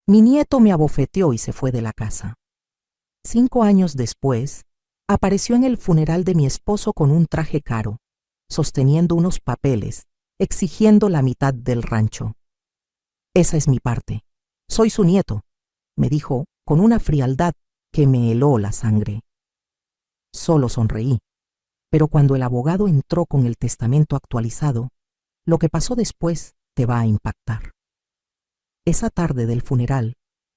Mi nieto me abofeteó y se fue de la casa. 5 años después, apareció en el funeral de mi esposo con un traje caro, sosteniendo unos papeles, exigiendo la mitad del rancho. Esa es mi parte. Soy su nieto, me dijo con una frialdad que me heló la sangre. Solo sonreí, pero cuando el abogado entró con el testamento actualizado, lo que pasó después te va a impactar. Esa tarde del funeral,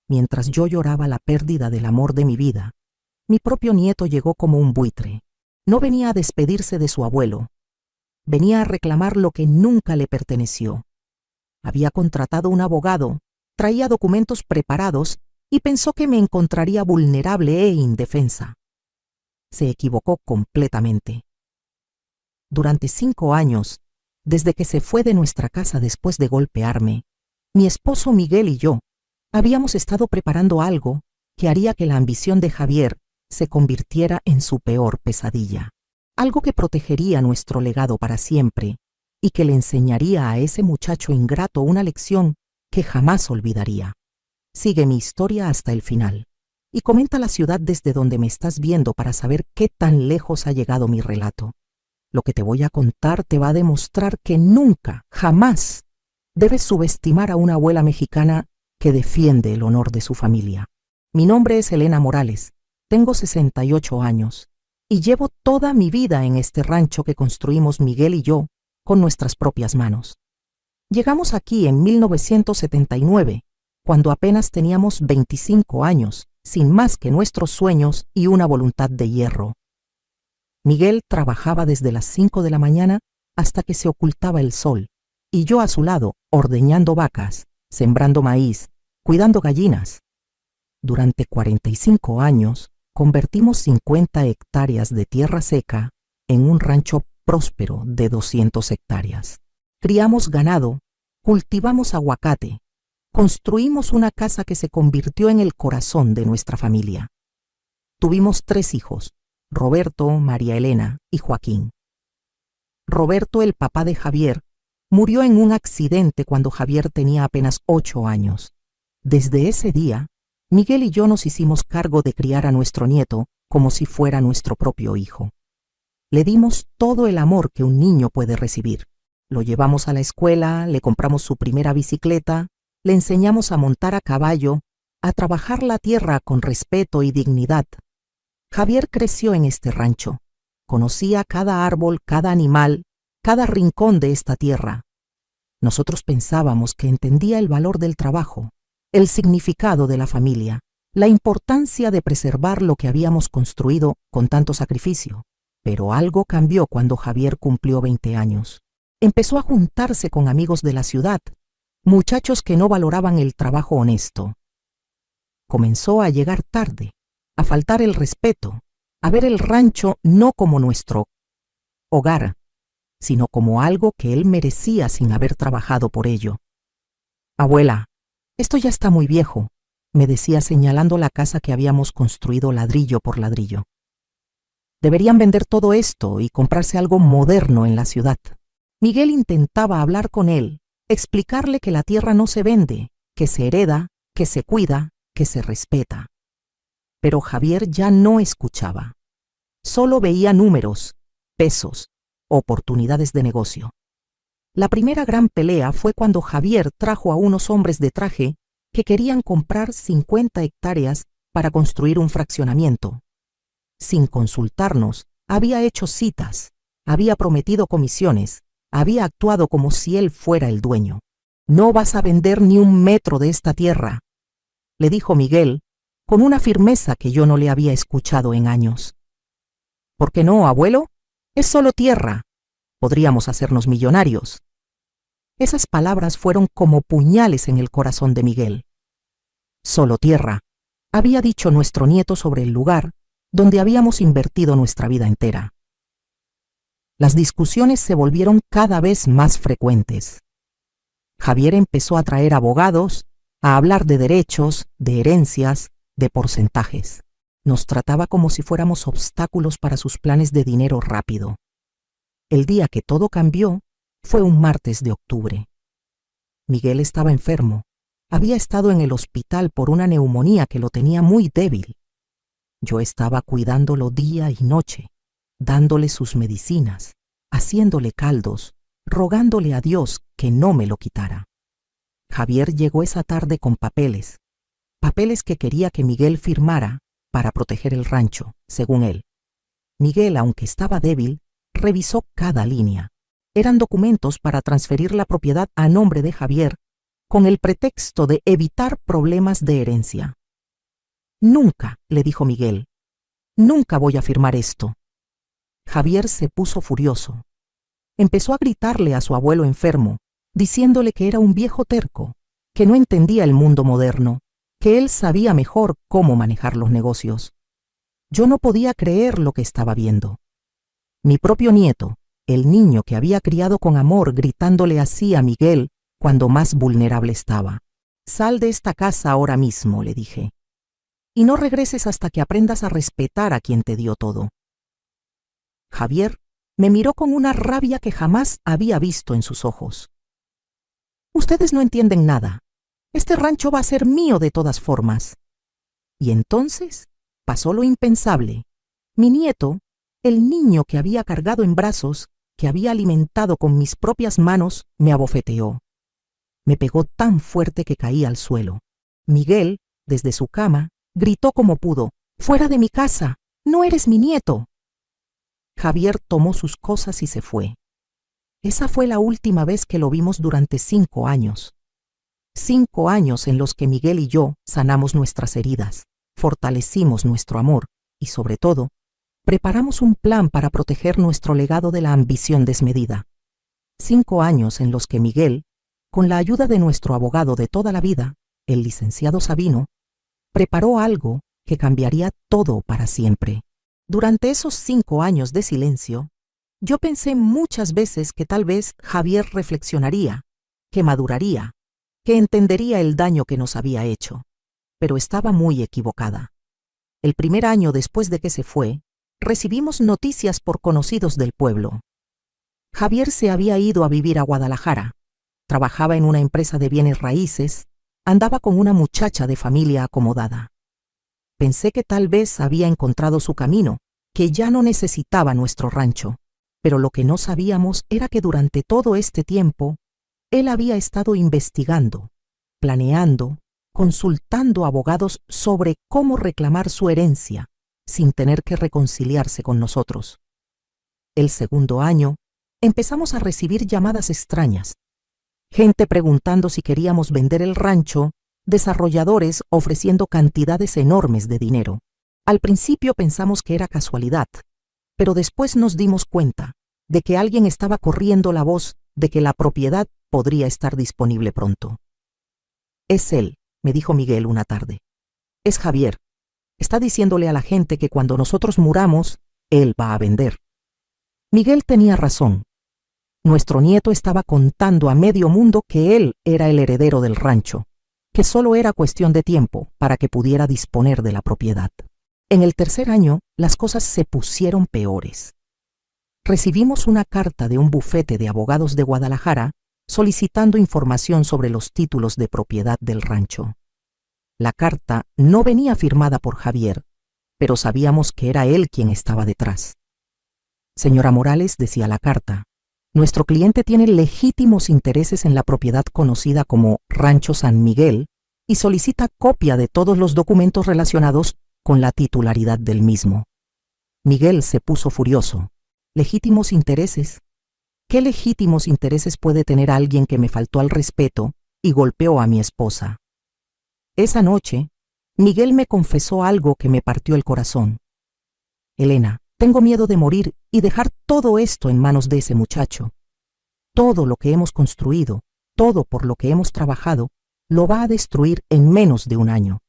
mientras yo lloraba la pérdida del amor de mi vida, mi propio nieto llegó como un buitre. No venía a despedirse de su abuelo. Venía a reclamar lo que nunca le perteneció. Había contratado un abogado, traía documentos preparados y pensó que me encontraría vulnerable e indefensa. Se equivocó completamente. Durante 5 años, desde que se fue de nuestra casa después de golpearme, mi esposo Miguel y yo habíamos estado preparando algo que haría que la ambición de Javier se convirtiera en su peor pesadilla. Algo que protegería nuestro legado para siempre y que le enseñaría a ese muchacho ingrato una lección que jamás olvidaría. Sigue mi historia hasta el final y comenta la ciudad desde donde me estás viendo para saber qué tan lejos ha llegado mi relato. Lo que te voy a contar te va a demostrar que nunca, jamás, debes subestimar a una abuela mexicana que defiende el honor de su familia. Mi nombre es Elena Morales, tengo 68 años y llevo toda mi vida en este rancho que construimos Miguel y yo con nuestras propias manos. Llegamos aquí en 1979, cuando apenas teníamos 25 años, sin más que nuestros sueños y una voluntad de hierro. Miguel trabajaba desde las 5 de la mañana hasta que se ocultaba el sol, y yo a su lado, ordeñando vacas, sembrando maíz, cuidando gallinas. Durante 45 años, convertimos 50 hectáreas de tierra seca en un rancho próspero de 200 hectáreas. Criamos ganado, cultivamos aguacate, construimos una casa que se convirtió en el corazón de nuestra familia. Tuvimos 3 hijos, Roberto, María Elena y Joaquín. Roberto, el papá de Javier, murió en un accidente cuando Javier tenía apenas 8 años. Desde ese día, Miguel y yo nos hicimos cargo de criar a nuestro nieto como si fuera nuestro propio hijo. Le dimos todo el amor que un niño puede recibir. Lo llevamos a la escuela, le compramos su primera bicicleta, le enseñamos a montar a caballo, a trabajar la tierra con respeto y dignidad. Javier creció en este rancho. Conocía cada árbol, cada animal, cada rincón de esta tierra. Nosotros pensábamos que entendía el valor del trabajo, el significado de la familia, la importancia de preservar lo que habíamos construido con tanto sacrificio. Pero algo cambió cuando Javier cumplió 20 años. Empezó a juntarse con amigos de la ciudad, muchachos que no valoraban el trabajo honesto. Comenzó a llegar tarde, a faltar el respeto, a ver el rancho no como nuestro hogar, sino como algo que él merecía sin haber trabajado por ello. Abuela, esto ya está muy viejo, me decía señalando la casa que habíamos construido ladrillo por ladrillo. Deberían vender todo esto y comprarse algo moderno en la ciudad. Miguel intentaba hablar con él, explicarle que la tierra no se vende, que se hereda, que se cuida, que se respeta. Pero Javier ya no escuchaba. Solo veía números, pesos, oportunidades de negocio. La primera gran pelea fue cuando Javier trajo a unos hombres de traje que querían comprar 50 hectáreas para construir un fraccionamiento. Sin consultarnos, había hecho citas, había prometido comisiones, había actuado como si él fuera el dueño. No vas a vender ni un metro de esta tierra, le dijo Miguel, con una firmeza que yo no le había escuchado en años. ¿Por qué no, abuelo? Es solo tierra. Podríamos hacernos millonarios. Esas palabras fueron como puñales en el corazón de Miguel. Solo tierra, había dicho nuestro nieto sobre el lugar donde habíamos invertido nuestra vida entera. Las discusiones se volvieron cada vez más frecuentes. Javier empezó a traer abogados, a hablar de derechos, de herencias, de porcentajes. Nos trataba como si fuéramos obstáculos para sus planes de dinero rápido. El día que todo cambió fue un martes de octubre. Miguel estaba enfermo, Había estado en el hospital por una neumonía que lo tenía muy débil. Yo estaba cuidándolo día y noche, dándole sus medicinas, haciéndole caldos, rogándole a Dios que no me lo quitara. Javier llegó esa tarde con papeles que quería que Miguel firmara para proteger el rancho, según él. Miguel, aunque estaba débil, revisó cada línea. Eran documentos para transferir la propiedad a nombre de Javier con el pretexto de evitar problemas de herencia. Nunca, le dijo Miguel, nunca voy a firmar esto. Javier se puso furioso. Empezó a gritarle a su abuelo enfermo, diciéndole que era un viejo terco, que no entendía el mundo moderno, que él sabía mejor cómo manejar los negocios. Yo no podía creer lo que estaba viendo. Mi propio nieto, el niño que había criado con amor, gritándole así a Miguel cuando más vulnerable estaba. Sal de esta casa ahora mismo, le dije, y no regreses hasta que aprendas a respetar a quien te dio todo. Javier me miró con una rabia que jamás había visto en sus ojos. Ustedes no entienden nada. Este rancho va a ser mío de todas formas. Y entonces pasó lo impensable. Mi nieto, el niño que había cargado en brazos, que había alimentado con mis propias manos, me abofeteó. Me pegó tan fuerte que caí al suelo. Miguel, desde su cama, gritó como pudo: «¡Fuera de mi casa! ¡No eres mi nieto!». Javier tomó sus cosas y se fue. Esa fue la última vez que lo vimos durante 5 años. 5 años en los que Miguel y yo sanamos nuestras heridas, fortalecimos nuestro amor y, sobre todo, preparamos un plan para proteger nuestro legado de la ambición desmedida. 5 años en los que Miguel, con la ayuda de nuestro abogado de toda la vida, el licenciado Sabino, preparó algo que cambiaría todo para siempre. Durante esos 5 años de silencio, yo pensé muchas veces que tal vez Javier reflexionaría, que maduraría, que entendería el daño que nos había hecho, pero estaba muy equivocada. El primer año después de que se fue, recibimos noticias por conocidos del pueblo. Javier se había ido a vivir a Guadalajara, trabajaba en una empresa de bienes raíces, andaba con una muchacha de familia acomodada. Pensé que tal vez había encontrado su camino, que ya no necesitaba nuestro rancho, pero lo que no sabíamos era que durante todo este tiempo, él había estado investigando, planeando, consultando abogados sobre cómo reclamar su herencia sin tener que reconciliarse con nosotros. El segundo año, empezamos a recibir llamadas extrañas, gente preguntando si queríamos vender el rancho, desarrolladores ofreciendo cantidades enormes de dinero. Al principio pensamos que era casualidad, pero después nos dimos cuenta de que alguien estaba corriendo la voz de que la propiedad podría estar disponible pronto. «Es él», me dijo Miguel una tarde. «Es Javier. Está diciéndole a la gente que cuando nosotros muramos, él va a vender». Miguel tenía razón. Nuestro nieto estaba contando a medio mundo que él era el heredero del rancho, que solo era cuestión de tiempo para que pudiera disponer de la propiedad. En el tercer año, las cosas se pusieron peores. Recibimos una carta de un bufete de abogados de Guadalajara solicitando información sobre los títulos de propiedad del rancho. La carta no venía firmada por Javier, pero sabíamos que era él quien estaba detrás. «Señora Morales», decía la carta, «nuestro cliente tiene legítimos intereses en la propiedad conocida como Rancho San Miguel y solicita copia de todos los documentos relacionados con la titularidad del mismo». Miguel se puso furioso. «¿Legítimos intereses? ¿Qué legítimos intereses puede tener alguien que me faltó al respeto y golpeó a mi esposa?» Esa noche, Miguel me confesó algo que me partió el corazón. «Elena, tengo miedo de morir y dejar todo esto en manos de ese muchacho. Todo lo que hemos construido, todo por lo que hemos trabajado, lo va a destruir en menos de un año».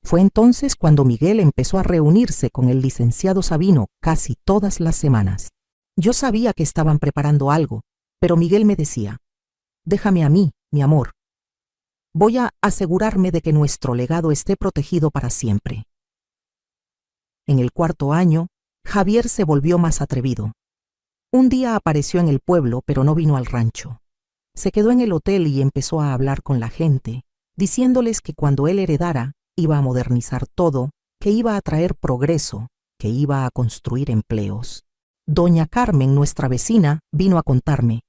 Fue entonces cuando Miguel empezó a reunirse con el licenciado Sabino casi todas las semanas. Yo sabía que estaban preparando algo, pero Miguel me decía: «Déjame a mí, mi amor. Voy a asegurarme de que nuestro legado esté protegido para siempre». En el cuarto año, Javier se volvió más atrevido. Un día apareció en el pueblo, pero no vino al rancho. Se quedó en el hotel y empezó a hablar con la gente, diciéndoles que cuando él heredara, iba a modernizar todo, que iba a traer progreso, que iba a construir empleos. Doña Carmen, nuestra vecina, vino a contarme: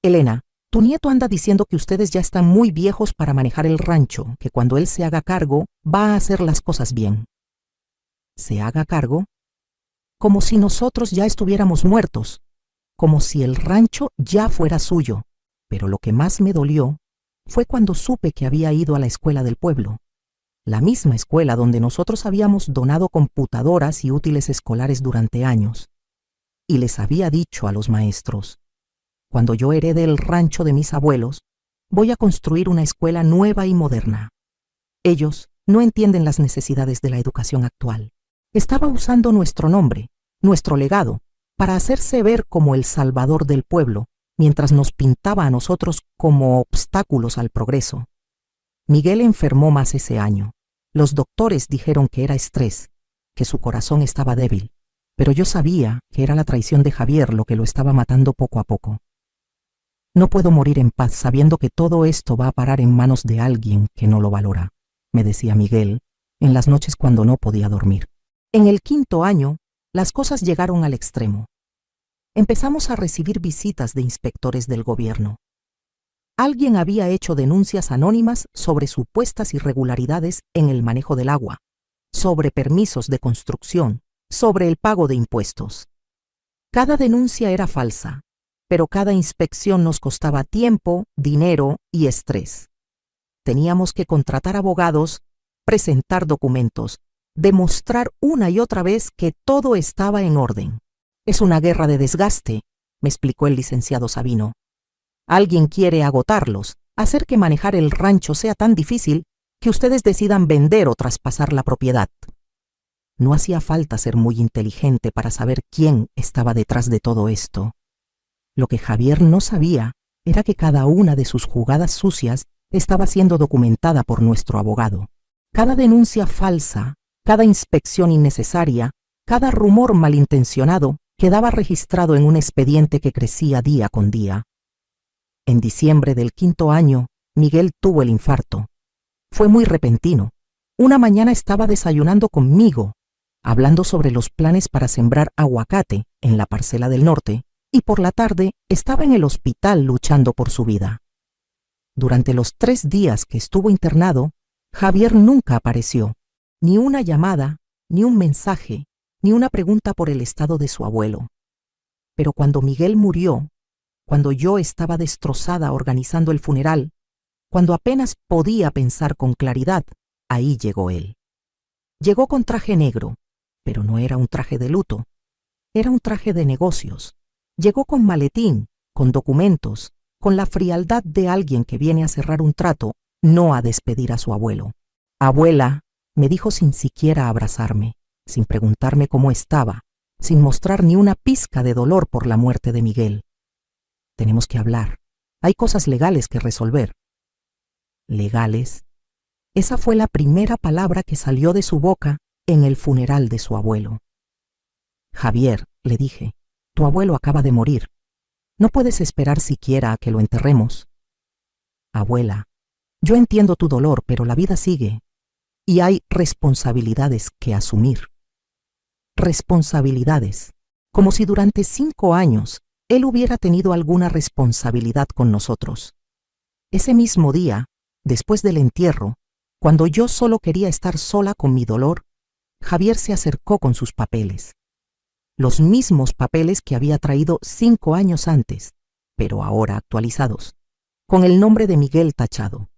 Elena, tu nieto anda diciendo que ustedes ya están muy viejos para manejar el rancho, que cuando él se haga cargo, va a hacer las cosas bien. ¿Se haga cargo? Como si nosotros ya estuviéramos muertos, como si el rancho ya fuera suyo. Pero lo que más me dolió fue cuando supe que había ido a la escuela del pueblo, la misma escuela donde nosotros habíamos donado computadoras y útiles escolares durante años, y les había dicho a los maestros: cuando yo herede el rancho de mis abuelos, voy a construir una escuela nueva y moderna. Ellos no entienden las necesidades de la educación actual. Estaba usando nuestro nombre, nuestro legado, para hacerse ver como el salvador del pueblo, mientras nos pintaba a nosotros como obstáculos al progreso. Miguel enfermó más ese año. Los doctores dijeron que era estrés, que su corazón estaba débil, pero yo sabía que era la traición de Javier lo que lo estaba matando poco a poco. No puedo morir en paz sabiendo que todo esto va a parar en manos de alguien que no lo valora, me decía Miguel en las noches cuando no podía dormir. En el 5.º año, las cosas llegaron al extremo. Empezamos a recibir visitas de inspectores del gobierno. Alguien había hecho denuncias anónimas sobre supuestas irregularidades en el manejo del agua, sobre permisos de construcción, sobre el pago de impuestos. Cada denuncia era falsa, pero cada inspección nos costaba tiempo, dinero y estrés. Teníamos que contratar abogados, presentar documentos, demostrar una y otra vez que todo estaba en orden. Es una guerra de desgaste, me explicó el licenciado Sabino. Alguien quiere agotarlos, hacer que manejar el rancho sea tan difícil que ustedes decidan vender o traspasar la propiedad. No hacía falta ser muy inteligente para saber quién estaba detrás de todo esto. Lo que Javier no sabía era que cada una de sus jugadas sucias estaba siendo documentada por nuestro abogado. Cada denuncia falsa, cada inspección innecesaria, cada rumor malintencionado quedaba registrado en un expediente que crecía día con día. En diciembre del 5.º año, Miguel tuvo el infarto. Fue muy repentino. Una mañana estaba desayunando conmigo, hablando sobre los planes para sembrar aguacate en la parcela del norte, y por la tarde estaba en el hospital luchando por su vida. Durante los 3 días que estuvo internado, Javier nunca apareció, ni una llamada, ni un mensaje, ni una pregunta por el estado de su abuelo. Pero cuando Miguel murió, cuando yo estaba destrozada organizando el funeral, cuando apenas podía pensar con claridad, ahí llegó él. Llegó con traje negro, pero no era un traje de luto, era un traje de negocios. Llegó con maletín, con documentos, con la frialdad de alguien que viene a cerrar un trato, no a despedir a su abuelo. Abuela, me dijo sin siquiera abrazarme, sin preguntarme cómo estaba, sin mostrar ni una pizca de dolor por la muerte de Miguel. Tenemos que hablar. Hay cosas legales que resolver. ¿Legales? Esa fue la primera palabra que salió de su boca en el funeral de su abuelo. Javier, le dije, tu abuelo acaba de morir. No puedes esperar siquiera a que lo enterremos. Abuela, yo entiendo tu dolor, pero la vida sigue y hay responsabilidades que asumir. Responsabilidades, como si durante 5 años él hubiera tenido alguna responsabilidad con nosotros. Ese mismo día, después del entierro, cuando yo solo quería estar sola con mi dolor, Javier se acercó con sus papeles. Los mismos papeles que había traído 5 años antes, pero ahora actualizados, con el nombre de Miguel tachado.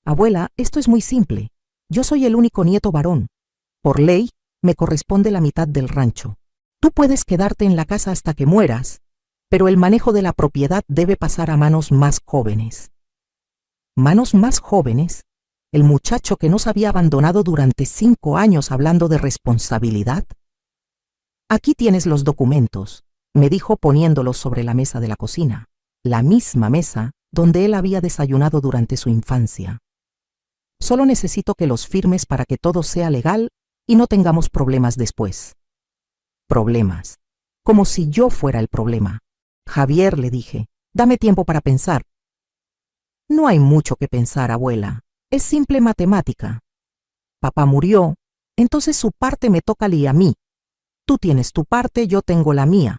Abuela, esto es muy simple. Yo soy el único nieto varón. Por ley, me corresponde la mitad del rancho. Tú puedes quedarte en la casa hasta que mueras, pero el manejo de la propiedad debe pasar a manos más jóvenes. ¿Manos más jóvenes? ¿El muchacho que nos había abandonado durante 5 años hablando de responsabilidad? Aquí tienes los documentos, me dijo poniéndolos sobre la mesa de la cocina, la misma mesa donde él había desayunado durante su infancia. Solo necesito que los firmes para que todo sea legal y no tengamos problemas después. Problemas. Como si yo fuera el problema. Javier, le dije, dame tiempo para pensar. No hay mucho que pensar, abuela. Es simple matemática. Papá murió, entonces su parte me toca a mí. Tú tienes tu parte, yo tengo la mía.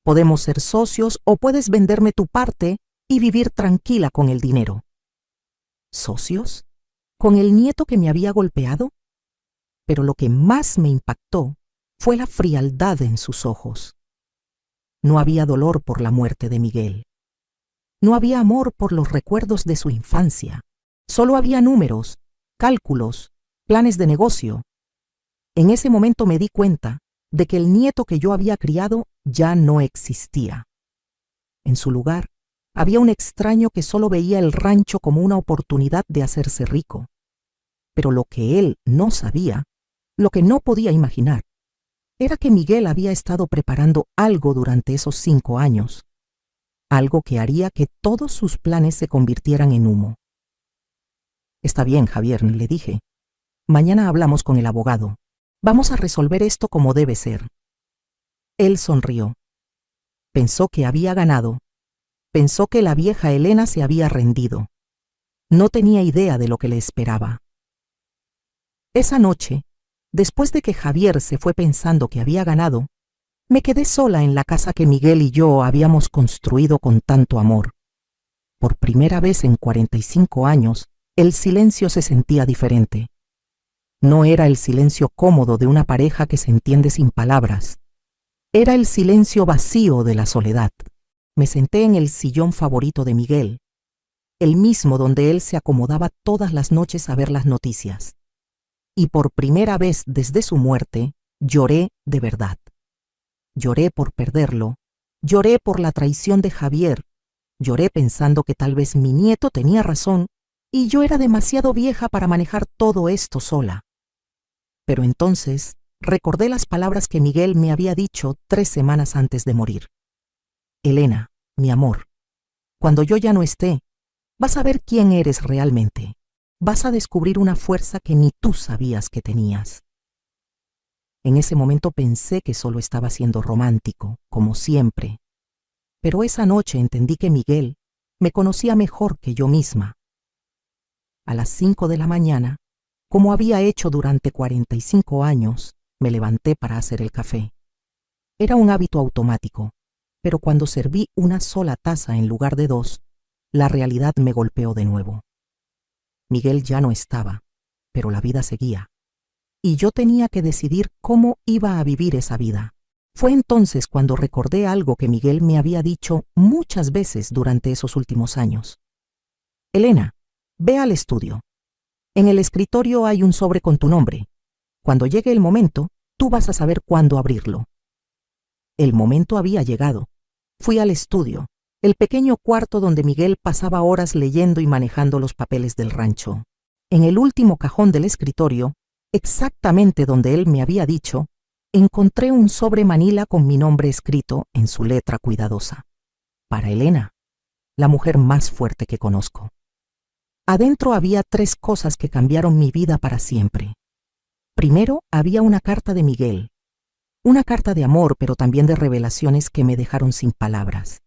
Podemos ser socios o puedes venderme tu parte y vivir tranquila con el dinero. ¿Socios? ¿Con el nieto que me había golpeado? Pero lo que más me impactó fue la frialdad en sus ojos. No había dolor por la muerte de Miguel. No había amor por los recuerdos de su infancia. Solo había números, cálculos, planes de negocio. En ese momento me di cuenta de que el nieto que yo había criado ya no existía. En su lugar, había un extraño que solo veía el rancho como una oportunidad de hacerse rico. Pero lo que él no sabía, lo que no podía imaginar, era que Miguel había estado preparando algo durante esos 5 años, algo que haría que todos sus planes se convirtieran en humo. Está bien, Javier, le dije. Mañana hablamos con el abogado. Vamos a resolver esto como debe ser. Él sonrió. Pensó que había ganado. Pensó que la vieja Elena se había rendido. No tenía idea de lo que le esperaba. Esa noche, después de que Javier se fue pensando que había ganado, me quedé sola en la casa que Miguel y yo habíamos construido con tanto amor. Por primera vez en 45 años, el silencio se sentía diferente. No era el silencio cómodo de una pareja que se entiende sin palabras. Era el silencio vacío de la soledad. Me senté en el sillón favorito de Miguel, el mismo donde él se acomodaba todas las noches a ver las noticias. Y por primera vez desde su muerte, lloré de verdad. Lloré por perderlo, lloré por la traición de Javier, lloré pensando que tal vez mi nieto tenía razón y yo era demasiado vieja para manejar todo esto sola. Pero entonces recordé las palabras que Miguel me había dicho 3 semanas antes de morir. Elena, mi amor, cuando yo ya no esté, vas a ver quién eres realmente. Vas a descubrir una fuerza que ni tú sabías que tenías. En ese momento pensé que solo estaba siendo romántico, como siempre. Pero esa noche entendí que Miguel me conocía mejor que yo misma. A las 5 de la mañana, como había hecho durante 45 años, me levanté para hacer el café. Era un hábito automático, pero cuando serví una sola taza en lugar de 2, la realidad me golpeó de nuevo. Miguel ya no estaba, pero la vida seguía. Y yo tenía que decidir cómo iba a vivir esa vida. Fue entonces cuando recordé algo que Miguel me había dicho muchas veces durante esos últimos años. Elena, ve al estudio. En el escritorio hay un sobre con tu nombre. Cuando llegue el momento, tú vas a saber cuándo abrirlo. El momento había llegado. Fui al estudio, el pequeño cuarto donde Miguel pasaba horas leyendo y manejando los papeles del rancho. En el último cajón del escritorio, exactamente donde él me había dicho, encontré un sobre manila con mi nombre escrito en su letra cuidadosa. Para Elena, la mujer más fuerte que conozco. Adentro había 3 cosas que cambiaron mi vida para siempre. Primero, había una carta de Miguel. Una carta de amor, pero también de revelaciones que me dejaron sin palabras.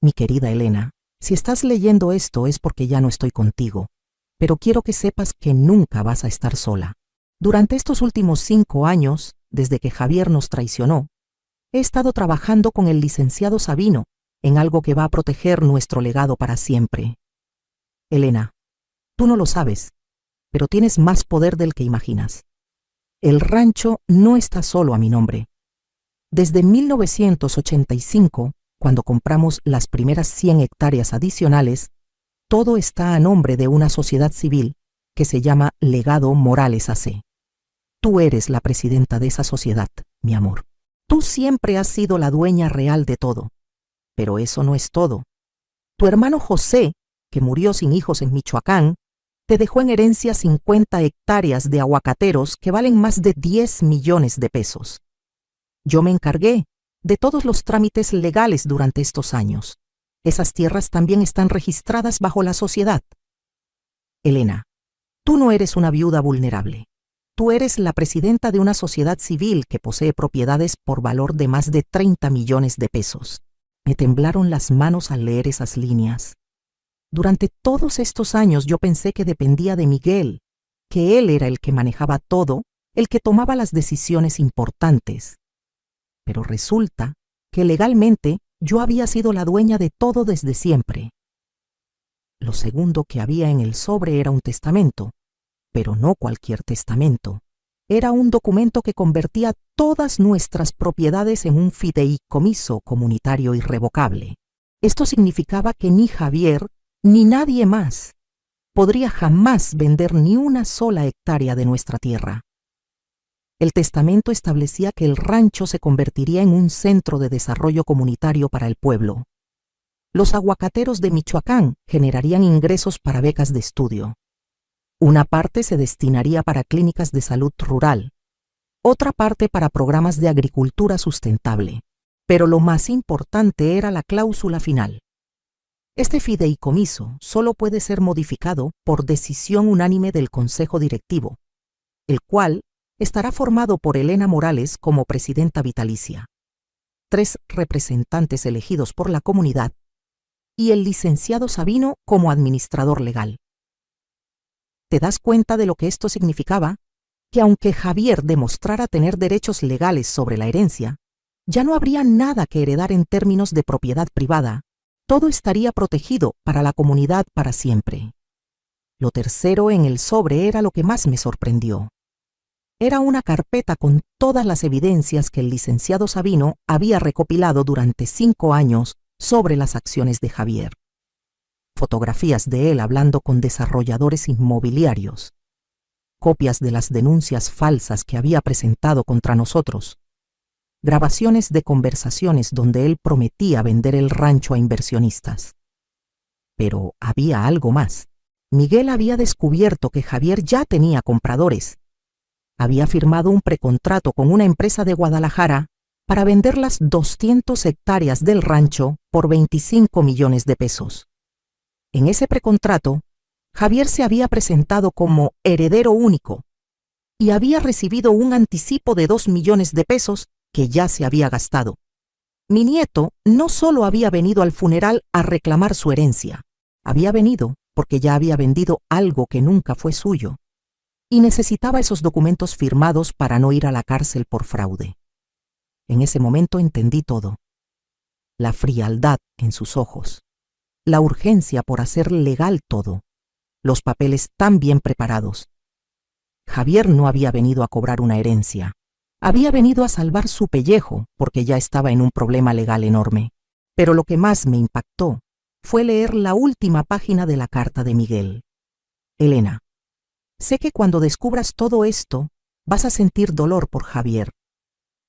Mi querida Elena, si estás leyendo esto es porque ya no estoy contigo, pero quiero que sepas que nunca vas a estar sola. Durante estos últimos 5 años, desde que Javier nos traicionó, he estado trabajando con el licenciado Sabino en algo que va a proteger nuestro legado para siempre. Elena, tú no lo sabes, pero tienes más poder del que imaginas. El rancho no está solo a mi nombre. Desde 1985, cuando compramos las primeras 100 hectáreas adicionales, todo está a nombre de una sociedad civil que se llama Legado Morales AC. Tú eres la presidenta de esa sociedad, mi amor. Tú siempre has sido la dueña real de todo. Pero eso no es todo. Tu hermano José, que murió sin hijos en Michoacán, te dejó en herencia 50 hectáreas de aguacateros que valen más de 10 millones de pesos. Yo me encargué de todos los trámites legales durante estos años. Esas tierras también están registradas bajo la sociedad. Elena, tú no eres una viuda vulnerable. Tú eres la presidenta de una sociedad civil que posee propiedades por valor de más de 30 millones de pesos. Me temblaron las manos al leer esas líneas. Durante todos estos años yo pensé que dependía de Miguel, que él era el que manejaba todo, el que tomaba las decisiones importantes. Pero resulta que legalmente yo había sido la dueña de todo desde siempre. Lo segundo que había en el sobre era un testamento, pero no cualquier testamento. Era un documento que convertía todas nuestras propiedades en un fideicomiso comunitario irrevocable. Esto significaba que ni Javier ni nadie más podría jamás vender ni una sola hectárea de nuestra tierra. El testamento establecía que el rancho se convertiría en un centro de desarrollo comunitario para el pueblo. Los aguacateros de Michoacán generarían ingresos para becas de estudio. Una parte se destinaría para clínicas de salud rural, otra parte para programas de agricultura sustentable. Pero lo más importante era la cláusula final. Este fideicomiso solo puede ser modificado por decisión unánime del Consejo Directivo, el cual estará formado por Elena Morales como presidenta vitalicia, 3 representantes elegidos por la comunidad y el licenciado Sabino como administrador legal. ¿Te das cuenta de lo que esto significaba? Que aunque Javier demostrara tener derechos legales sobre la herencia, ya no habría nada que heredar en términos de propiedad privada. Todo estaría protegido para la comunidad para siempre. Lo tercero en el sobre era lo que más me sorprendió. Era una carpeta con todas las evidencias que el licenciado Sabino había recopilado durante 5 años sobre las acciones de Javier. Fotografías de él hablando con desarrolladores inmobiliarios, copias de las denuncias falsas que había presentado contra nosotros, grabaciones de conversaciones donde él prometía vender el rancho a inversionistas. Pero había algo más. Miguel había descubierto que Javier ya tenía compradores. Había firmado un precontrato con una empresa de Guadalajara para vender las 200 hectáreas del rancho por 25 millones de pesos. En ese precontrato, Javier se había presentado como heredero único y había recibido un anticipo de 2 millones de pesos que ya se había gastado. Mi nieto no solo había venido al funeral a reclamar su herencia, había venido porque ya había vendido algo que nunca fue suyo y necesitaba esos documentos firmados para no ir a la cárcel por fraude. En ese momento entendí todo. La frialdad en sus ojos, la urgencia por hacer legal todo, los papeles tan bien preparados. Javier no había venido a cobrar una herencia. Había venido a salvar su pellejo porque ya estaba en un problema legal enorme. Pero lo que más me impactó fue leer la última página de la carta de Miguel. Elena, sé que cuando descubras todo esto vas a sentir dolor por Javier.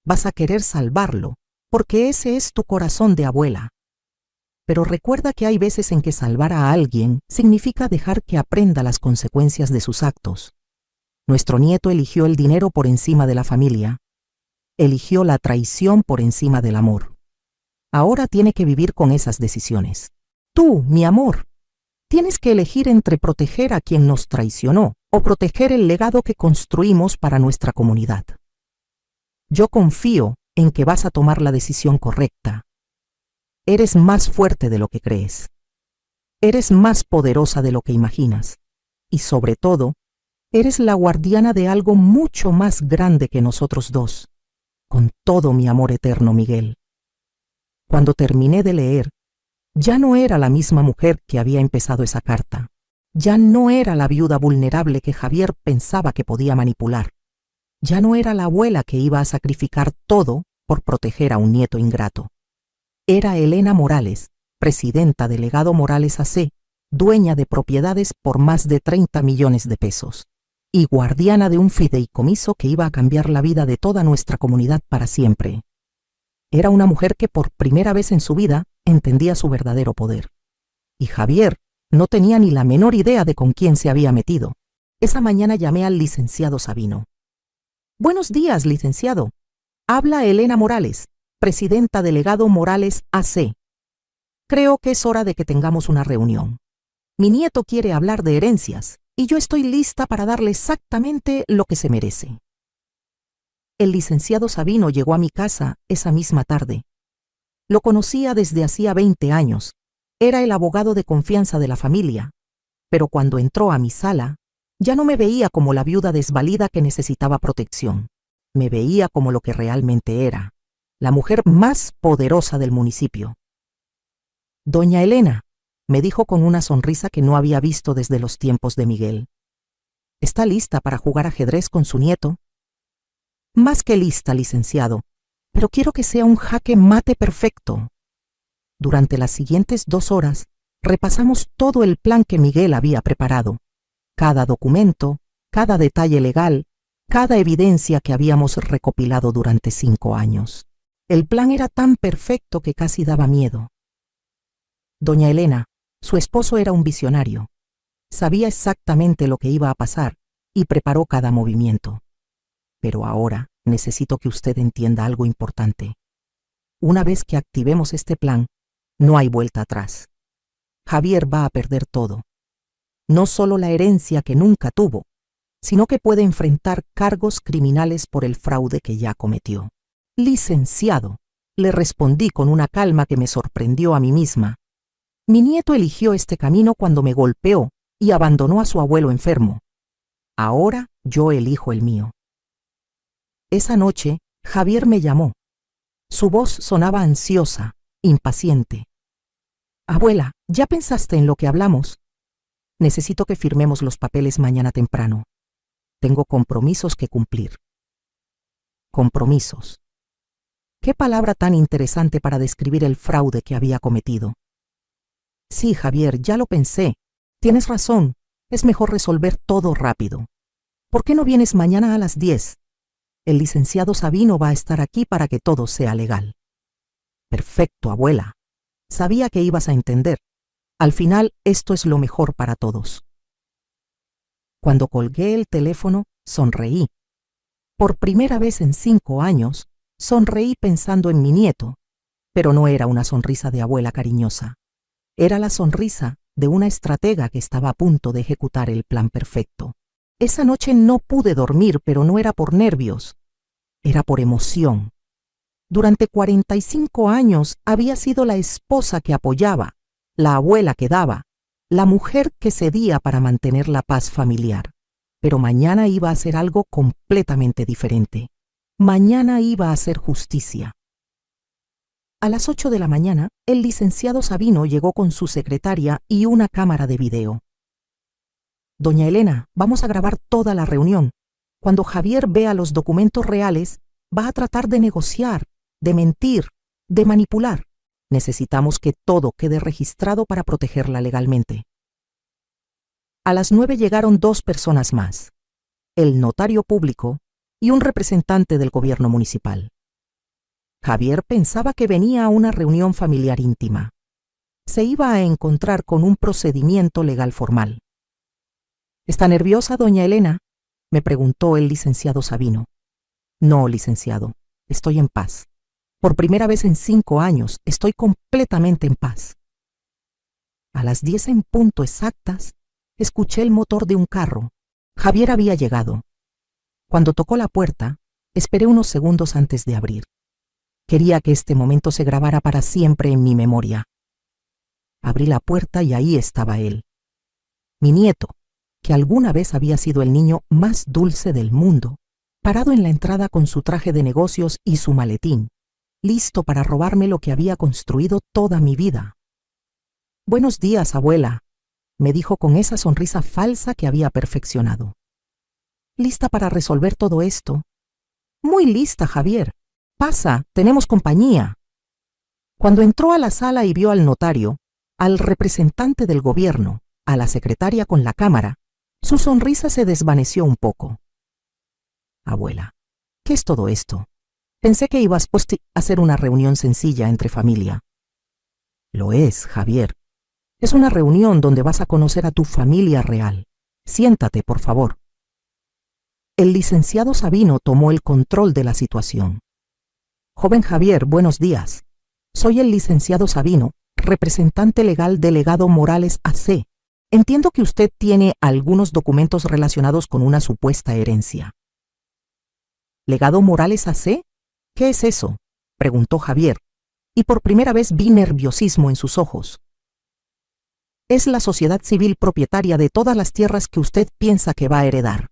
Vas a querer salvarlo porque ese es tu corazón de abuela. Pero recuerda que hay veces en que salvar a alguien significa dejar que aprenda las consecuencias de sus actos. Nuestro nieto eligió el dinero por encima de la familia. Eligió la traición por encima del amor. Ahora tiene que vivir con esas decisiones. Tú, mi amor, tienes que elegir entre proteger a quien nos traicionó o proteger el legado que construimos para nuestra comunidad. Yo confío en que vas a tomar la decisión correcta. Eres más fuerte de lo que crees. Eres más poderosa de lo que imaginas. Y sobre todo, eres la guardiana de algo mucho más grande que nosotros dos. Con todo mi amor eterno, Miguel. Cuando terminé de leer, ya no era la misma mujer que había empezado esa carta. Ya no era la viuda vulnerable que Javier pensaba que podía manipular. Ya no era la abuela que iba a sacrificar todo por proteger a un nieto ingrato. Era Elena Morales, presidenta de Legado Morales AC, dueña de propiedades por más de 30 millones de pesos. Y guardiana de un fideicomiso que iba a cambiar la vida de toda nuestra comunidad para siempre. Era una mujer que por primera vez en su vida entendía su verdadero poder. Y Javier no tenía ni la menor idea de con quién se había metido. Esa mañana llamé al licenciado Sabino. Buenos días, licenciado. Habla Elena Morales, presidenta de Legado Morales AC. Creo que es hora de que tengamos una reunión. Mi nieto quiere hablar de herencias. Y yo estoy lista para darle exactamente lo que se merece. El licenciado Sabino llegó a mi casa esa misma tarde. Lo conocía desde hacía 20 años. era el abogado de confianza de la familia, pero cuando entró a mi sala, ya no me veía como la viuda desvalida que necesitaba protección. Me veía como lo que realmente era, la mujer más poderosa del municipio. Doña Elena, me dijo con una sonrisa que no había visto desde los tiempos de Miguel. ¿Está lista para jugar ajedrez con su nieto? Más que lista, licenciado, pero quiero que sea un jaque mate perfecto. Durante las siguientes 2 horas, repasamos todo el plan que Miguel había preparado, cada documento, cada detalle legal, cada evidencia que habíamos recopilado durante 5 años. El plan era tan perfecto que casi daba miedo. Doña Elena, su esposo era un visionario. Sabía exactamente lo que iba a pasar y preparó cada movimiento. Pero ahora necesito que usted entienda algo importante. Una vez que activemos este plan, no hay vuelta atrás. Javier va a perder todo. No solo la herencia que nunca tuvo, sino que puede enfrentar cargos criminales por el fraude que ya cometió. Licenciado, le respondí con una calma que me sorprendió a mí misma. Mi nieto eligió este camino cuando me golpeó y abandonó a su abuelo enfermo. Ahora yo elijo el mío. Esa noche, Javier me llamó. Su voz sonaba ansiosa, impaciente. Abuela, ¿ya pensaste en lo que hablamos? Necesito que firmemos los papeles mañana temprano. Tengo compromisos que cumplir. Compromisos. ¿Qué palabra tan interesante para describir el fraude que había cometido? Sí, Javier, ya lo pensé. Tienes razón. Es mejor resolver todo rápido. ¿Por qué no vienes mañana a las 10? El licenciado Sabino va a estar aquí para que todo sea legal. Perfecto, abuela. Sabía que ibas a entender. Al final, esto es lo mejor para todos. Cuando colgué el teléfono, sonreí. Por primera vez en 5 años, sonreí pensando en mi nieto, pero no era una sonrisa de abuela cariñosa. Era la sonrisa de una estratega que estaba a punto de ejecutar el plan perfecto. Esa noche no pude dormir, pero no era por nervios, era por emoción. Durante 45 años había sido la esposa que apoyaba, la abuela que daba, la mujer que cedía para mantener la paz familiar. Pero mañana iba a hacer algo completamente diferente. Mañana iba a hacer justicia. A las 8 de la mañana, el licenciado Sabino llegó con su secretaria y una cámara de video. Doña Elena, vamos a grabar toda la reunión. Cuando Javier vea los documentos reales, va a tratar de negociar, de mentir, de manipular. Necesitamos que todo quede registrado para protegerla legalmente. A las 9 llegaron 2 personas más, el notario público y un representante del gobierno municipal. Javier pensaba que venía a una reunión familiar íntima. Se iba a encontrar con un procedimiento legal formal. ¿Está nerviosa, doña Elena?, me preguntó el licenciado Sabino. No, licenciado, estoy en paz. Por primera vez en 5 años, estoy completamente en paz. A las 10 en punto exactas, escuché el motor de un carro. Javier había llegado. Cuando tocó la puerta, esperé unos segundos antes de abrir. Quería que este momento se grabara para siempre en mi memoria. Abrí la puerta y ahí estaba él. Mi nieto, que alguna vez había sido el niño más dulce del mundo, parado en la entrada con su traje de negocios y su maletín, listo para robarme lo que había construido toda mi vida. Buenos días, abuela, me dijo con esa sonrisa falsa que había perfeccionado. ¿Lista para resolver todo esto? Muy lista, Javier. Pasa, tenemos compañía. Cuando entró a la sala y vio al notario, al representante del gobierno, a la secretaria con la cámara, su sonrisa se desvaneció un poco. Abuela, ¿qué es todo esto? Pensé que ibas a hacer una reunión sencilla entre familia. Lo es, Javier. Es una reunión donde vas a conocer a tu familia real. Siéntate, por favor. El licenciado Sabino tomó el control de la situación. Joven Javier, buenos días. Soy el licenciado Sabino, representante legal de Legado Morales AC. Entiendo que usted tiene algunos documentos relacionados con una supuesta herencia. ¿Legado Morales AC? ¿Qué es eso?, preguntó Javier, y por primera vez vi nerviosismo en sus ojos. Es la sociedad civil propietaria de todas las tierras que usted piensa que va a heredar,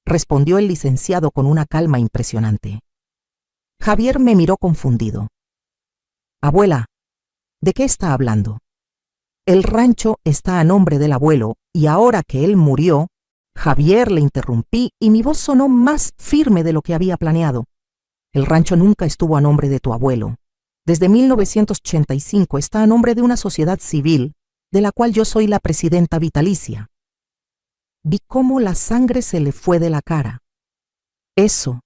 respondió el licenciado con una calma impresionante. Javier me miró confundido. Abuela, ¿de qué está hablando? El rancho está a nombre del abuelo y ahora que él murió, Javier, le interrumpí y mi voz sonó más firme de lo que había planeado. El rancho nunca estuvo a nombre de tu abuelo. Desde 1985 está a nombre de una sociedad civil, de la cual yo soy la presidenta vitalicia. Vi cómo la sangre se le fue de la cara. Eso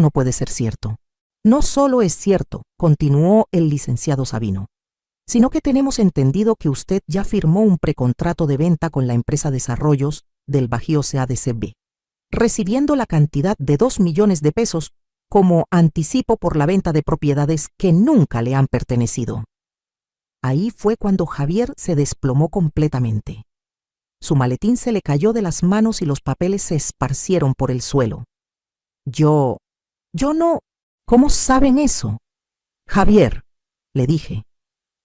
no puede ser cierto. No solo es cierto, continuó el licenciado Sabino, sino que tenemos entendido que usted ya firmó un precontrato de venta con la empresa Desarrollos del Bajío CADCB, recibiendo la cantidad de 2 millones de pesos como anticipo por la venta de propiedades que nunca le han pertenecido. Ahí fue cuando Javier se desplomó completamente. Su maletín se le cayó de las manos y los papeles se esparcieron por el suelo. Yo no... ¿Cómo saben eso? Javier, le dije,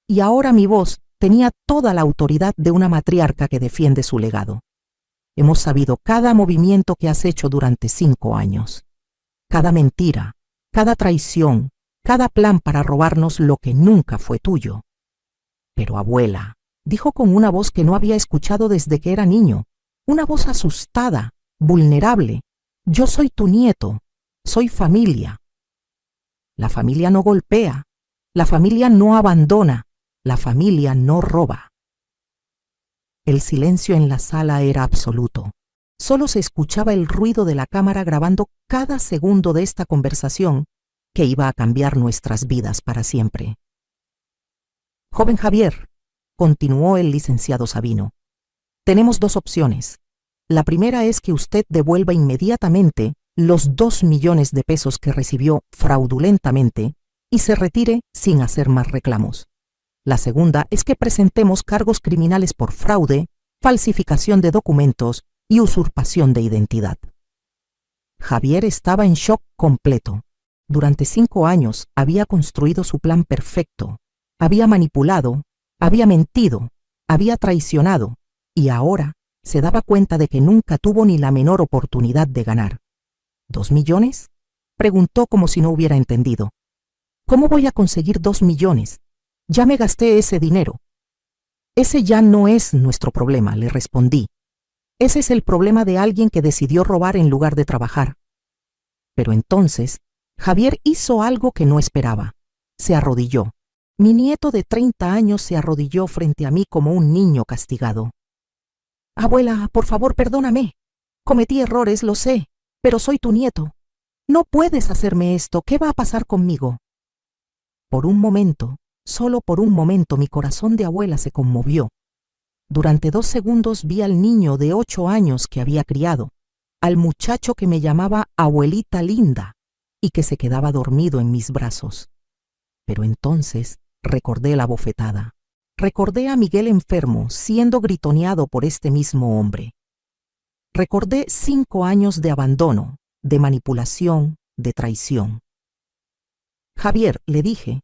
y ahora mi voz tenía toda la autoridad de una matriarca que defiende su legado. Hemos sabido cada movimiento que has hecho durante 5 años. Cada mentira, cada traición, cada plan para robarnos lo que nunca fue tuyo. Pero abuela, dijo con una voz que no había escuchado desde que era niño, una voz asustada, vulnerable. Yo soy tu nieto, soy familia. La familia no golpea, la familia no abandona, la familia no roba. El silencio en la sala era absoluto. Solo se escuchaba el ruido de la cámara grabando cada segundo de esta conversación que iba a cambiar nuestras vidas para siempre. Joven Javier, continuó el licenciado Sabino, tenemos 2 opciones. La primera es que usted devuelva inmediatamente los 2 millones de pesos que recibió fraudulentamente y se retire sin hacer más reclamos. La segunda es que presentemos cargos criminales por fraude, falsificación de documentos y usurpación de identidad. Javier estaba en shock completo. Durante 5 años había construido su plan perfecto. Había manipulado, había mentido, había traicionado y ahora se daba cuenta de que nunca tuvo ni la menor oportunidad de ganar. ¿2 millones? Preguntó como si no hubiera entendido. ¿Cómo voy a conseguir 2 millones? Ya me gasté ese dinero. Ese ya no es nuestro problema, le respondí. Ese es el problema de alguien que decidió robar en lugar de trabajar. Pero entonces, Javier hizo algo que no esperaba. Se arrodilló. Mi nieto de 30 años se arrodilló frente a mí como un niño castigado. Abuela, por favor, perdóname. Cometí errores, lo sé, pero soy tu nieto. No puedes hacerme esto. ¿Qué va a pasar conmigo? Por un momento, solo por un momento, mi corazón de abuela se conmovió. Durante 2 segundos vi al niño de 8 años que había criado, al muchacho que me llamaba abuelita linda y que se quedaba dormido en mis brazos. Pero entonces recordé la bofetada. Recordé a Miguel enfermo siendo gritoneado por este mismo hombre. Recordé 5 años de abandono, de manipulación, de traición. Javier, le dije,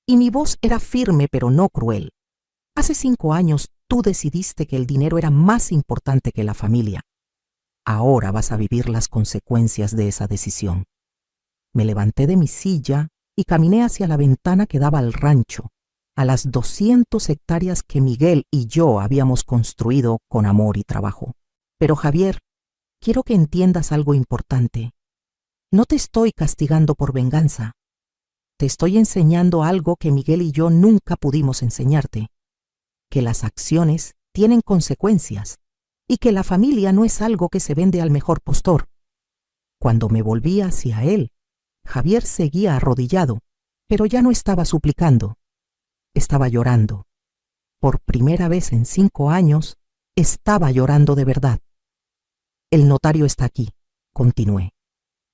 y mi voz era firme pero no cruel. Hace 5 años tú decidiste que el dinero era más importante que la familia. Ahora vas a vivir las consecuencias de esa decisión. Me levanté de mi silla y caminé hacia la ventana que daba al rancho, a las 200 hectáreas que Miguel y yo habíamos construido con amor y trabajo. Pero Javier, quiero que entiendas algo importante. No te estoy castigando por venganza. Te estoy enseñando algo que Miguel y yo nunca pudimos enseñarte, que las acciones tienen consecuencias y que la familia no es algo que se vende al mejor postor. Cuando me volví hacia él, Javier seguía arrodillado, pero ya no estaba suplicando. Estaba llorando. Por primera vez en 5 años, estaba llorando de verdad. El notario está aquí, continué,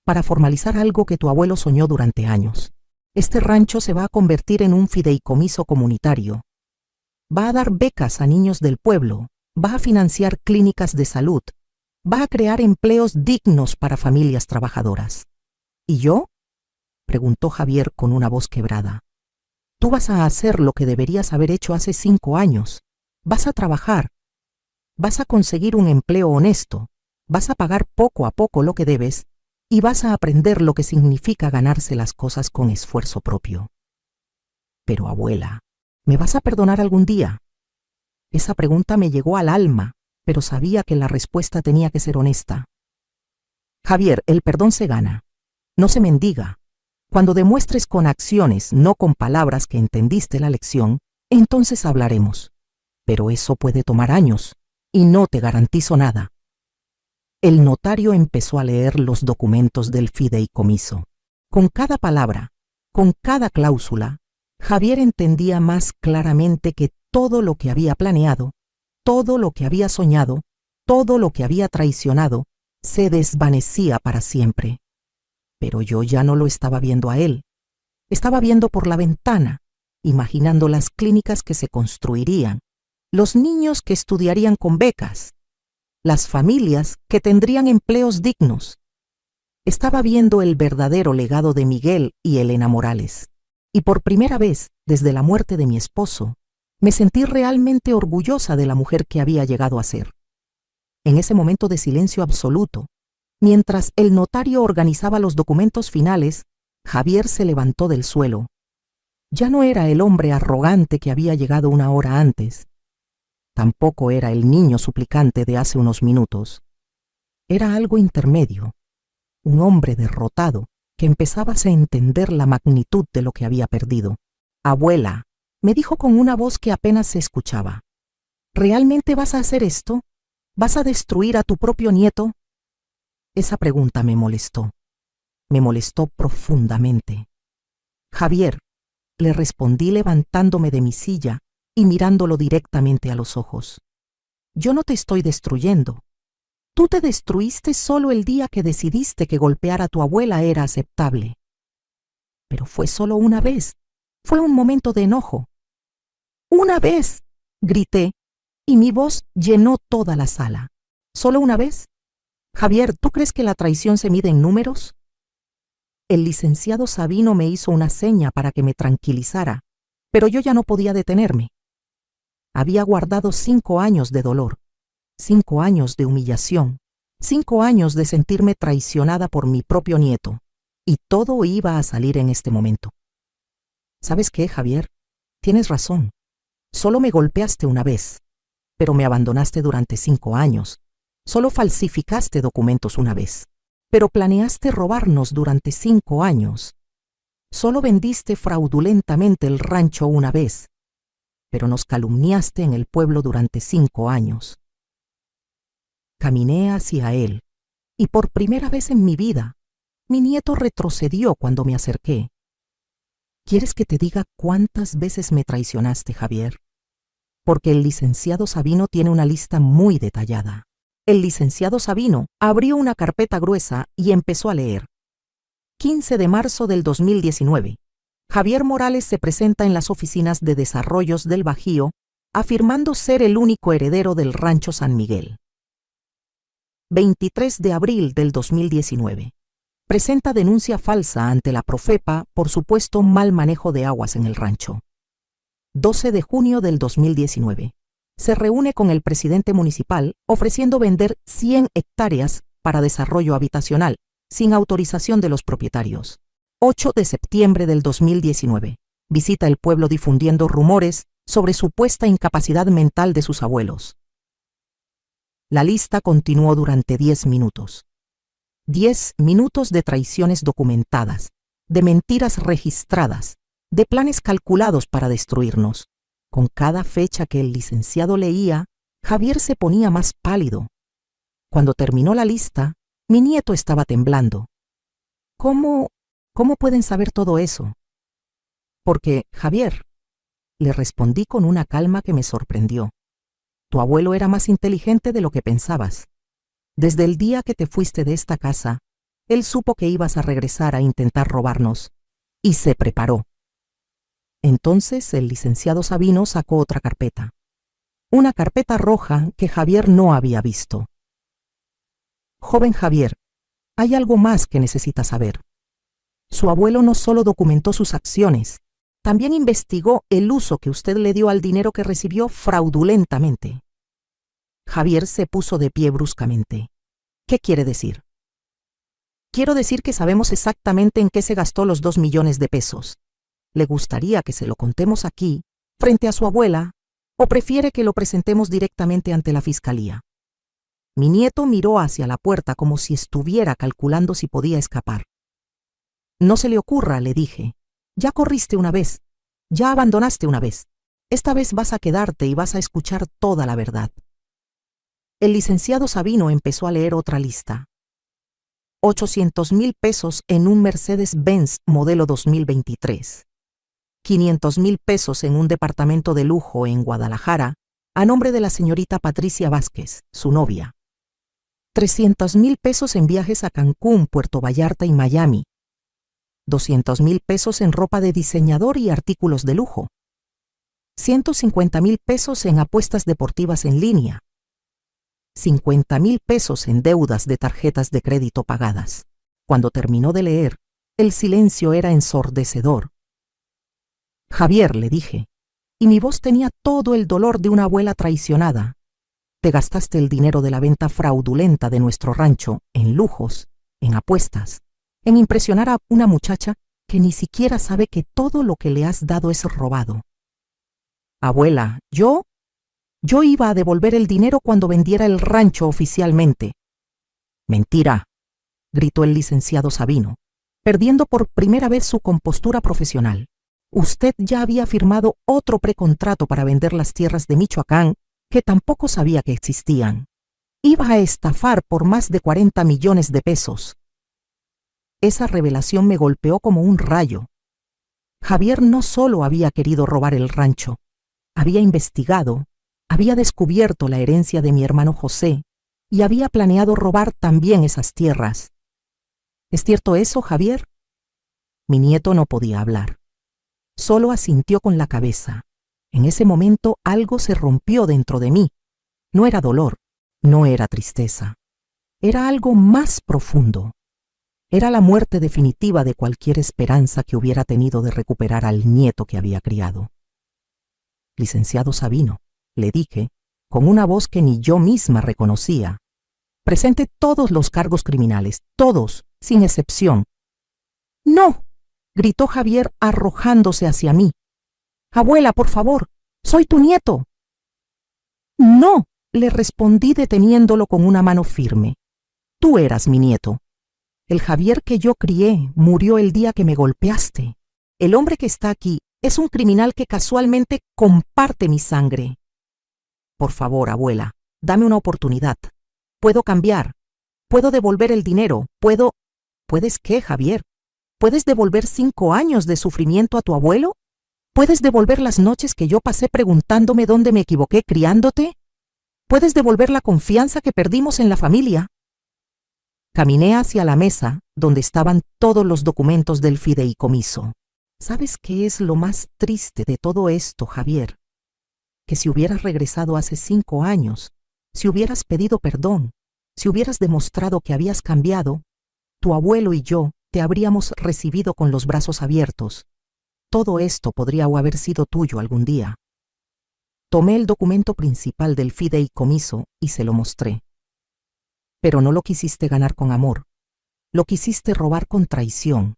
para formalizar algo que tu abuelo soñó durante años. Este rancho se va a convertir en un fideicomiso comunitario. Va a dar becas a niños del pueblo, va a financiar clínicas de salud, va a crear empleos dignos para familias trabajadoras. ¿Y yo? Preguntó Javier con una voz quebrada. Tú vas a hacer lo que deberías haber hecho hace 5 años. Vas a trabajar, vas a conseguir un empleo honesto, vas a pagar poco a poco lo que debes y vas a aprender lo que significa ganarse las cosas con esfuerzo propio. Pero abuela, ¿me vas a perdonar algún día? Esa pregunta me llegó al alma, pero sabía que la respuesta tenía que ser honesta. Javier, el perdón se gana, no se mendiga. Cuando demuestres con acciones, no con palabras que entendiste la lección, entonces hablaremos. Pero eso puede tomar años, y no te garantizo nada. El notario empezó a leer los documentos del fideicomiso. Con cada palabra, con cada cláusula, Javier entendía más claramente que todo lo que había planeado, todo lo que había soñado, todo lo que había traicionado, se desvanecía para siempre. Pero yo ya no lo estaba viendo a él. Estaba viendo por la ventana, imaginando las clínicas que se construirían, los niños que estudiarían con becas, las familias que tendrían empleos dignos. Estaba viendo el verdadero legado de Miguel y Elena Morales. Y por primera vez, desde la muerte de mi esposo, me sentí realmente orgullosa de la mujer que había llegado a ser. En ese momento de silencio absoluto, mientras el notario organizaba los documentos finales, Javier se levantó del suelo. Ya no era el hombre arrogante que había llegado una hora antes. Tampoco era el niño suplicante de hace unos minutos. Era algo intermedio, un hombre derrotado que empezaba a entender la magnitud de lo que había perdido. Abuela, me dijo con una voz que apenas se escuchaba. ¿Realmente vas a hacer esto? ¿Vas a destruir a tu propio nieto? Esa pregunta me molestó profundamente. Javier, le respondí levantándome de mi silla y mirándolo directamente a los ojos. Yo no te estoy destruyendo. Tú te destruiste solo el día que decidiste que golpear a tu abuela era aceptable. Pero fue solo una vez. Fue un momento de enojo. ¡Una vez!, grité, y mi voz llenó toda la sala. ¿Solo una vez? Javier, ¿tú crees que la traición se mide en números? El licenciado Sabino me hizo una seña para que me tranquilizara, pero yo ya no podía detenerme. Había guardado 5 años de dolor, 5 años de humillación, 5 años de sentirme traicionada por mi propio nieto, y todo iba a salir en este momento. ¿Sabes qué, Javier? Tienes razón. Solo me golpeaste una vez, pero me abandonaste durante 5 años. Solo falsificaste documentos una vez, pero planeaste robarnos durante 5 años. Solo vendiste fraudulentamente el rancho una vez, pero nos calumniaste en el pueblo durante 5 años. Caminé hacia él, y por primera vez en mi vida, mi nieto retrocedió cuando me acerqué. ¿Quieres que te diga cuántas veces me traicionaste, Javier? Porque el licenciado Sabino tiene una lista muy detallada. El licenciado Sabino abrió una carpeta gruesa y empezó a leer. 15 de marzo del 2019. Javier Morales se presenta en las oficinas de desarrollos del Bajío, afirmando ser el único heredero del rancho San Miguel. 23 de abril del 2019. Presenta denuncia falsa ante la Profepa por supuesto mal manejo de aguas en el rancho. 12 de junio del 2019. Se reúne con el presidente municipal ofreciendo vender 100 hectáreas para desarrollo habitacional, sin autorización de los propietarios. 8 de septiembre del 2019. Visita el pueblo difundiendo rumores sobre supuesta incapacidad mental de sus abuelos. La lista continuó durante 10 minutos. 10 minutos de traiciones documentadas, de mentiras registradas, de planes calculados para destruirnos. Con cada fecha que el licenciado leía, Javier se ponía más pálido. Cuando terminó la lista, mi nieto estaba temblando. ¿Cómo pueden saber todo eso? Porque, Javier, le respondí con una calma que me sorprendió. Tu abuelo era más inteligente de lo que pensabas. Desde el día que te fuiste de esta casa, él supo que ibas a regresar a intentar robarnos, y se preparó. Entonces el licenciado Sabino sacó otra carpeta. Una carpeta roja que Javier no había visto. Joven Javier, hay algo más que necesita saber. Su abuelo no solo documentó sus acciones, también investigó el uso que usted le dio al dinero que recibió fraudulentamente. Javier se puso de pie bruscamente. ¿Qué quiere decir? Quiero decir que sabemos exactamente en qué se gastó los 2 millones de pesos. ¿Le gustaría que se lo contemos aquí, frente a su abuela, o prefiere que lo presentemos directamente ante la fiscalía? Mi nieto miró hacia la puerta como si estuviera calculando si podía escapar. No se le ocurra, le dije. Ya corriste una vez, ya abandonaste una vez. Esta vez vas a quedarte y vas a escuchar toda la verdad. El licenciado Sabino empezó a leer otra lista. 800,000 pesos en un Mercedes-Benz modelo 2023. 500,000 pesos en un departamento de lujo en Guadalajara, a nombre de la señorita Patricia Vázquez, su novia. 300,000 pesos en viajes a Cancún, Puerto Vallarta y Miami. 200,000 pesos en ropa de diseñador y artículos de lujo. 150,000 pesos en apuestas deportivas en línea. 50,000 pesos en deudas de tarjetas de crédito pagadas. Cuando terminó de leer, el silencio era ensordecedor. Javier, le dije, y mi voz tenía todo el dolor de una abuela traicionada. Te gastaste el dinero de la venta fraudulenta de nuestro rancho en lujos, en apuestas, en impresionar a una muchacha que ni siquiera sabe que todo lo que le has dado es robado. Abuela, yo iba a devolver el dinero cuando vendiera el rancho oficialmente. Mentira, gritó el licenciado Sabino, perdiendo por primera vez su compostura profesional. Usted ya había firmado otro precontrato para vender las tierras de Michoacán que tampoco sabía que existían. Iba a estafar por más de 40 millones de pesos. Esa revelación me golpeó como un rayo. Javier no solo había querido robar el rancho, había investigado, había descubierto la herencia de mi hermano José y había planeado robar también esas tierras. ¿Es cierto eso, Javier? Mi nieto no podía hablar. Solo asintió con la cabeza. En ese momento algo se rompió dentro de mí. No era dolor, no era tristeza. Era algo más profundo. Era la muerte definitiva de cualquier esperanza que hubiera tenido de recuperar al nieto que había criado. Licenciado Sabino, le dije, con una voz que ni yo misma reconocía, presente todos los cargos criminales, todos, sin excepción. ¡No!, gritó Javier arrojándose hacia mí. Abuela, por favor, soy tu nieto. No, le respondí deteniéndolo con una mano firme. Tú eras mi nieto. El Javier que yo crié murió el día que me golpeaste. El hombre que está aquí es un criminal que casualmente comparte mi sangre. Por favor, abuela, dame una oportunidad. Puedo cambiar. Puedo devolver el dinero. ¿Puedes qué, Javier? ¿Puedes devolver 5 años de sufrimiento a tu abuelo? ¿Puedes devolver las noches que yo pasé preguntándome dónde me equivoqué criándote? ¿Puedes devolver la confianza que perdimos en la familia? Caminé hacia la mesa donde estaban todos los documentos del fideicomiso. ¿Sabes qué es lo más triste de todo esto, Javier? Que si hubieras regresado hace 5 años, si hubieras pedido perdón, si hubieras demostrado que habías cambiado, tu abuelo y yo te habríamos recibido con los brazos abiertos. Todo esto podría haber sido tuyo algún día. Tomé el documento principal del fideicomiso y se lo mostré. Pero no lo quisiste ganar con amor, lo quisiste robar con traición.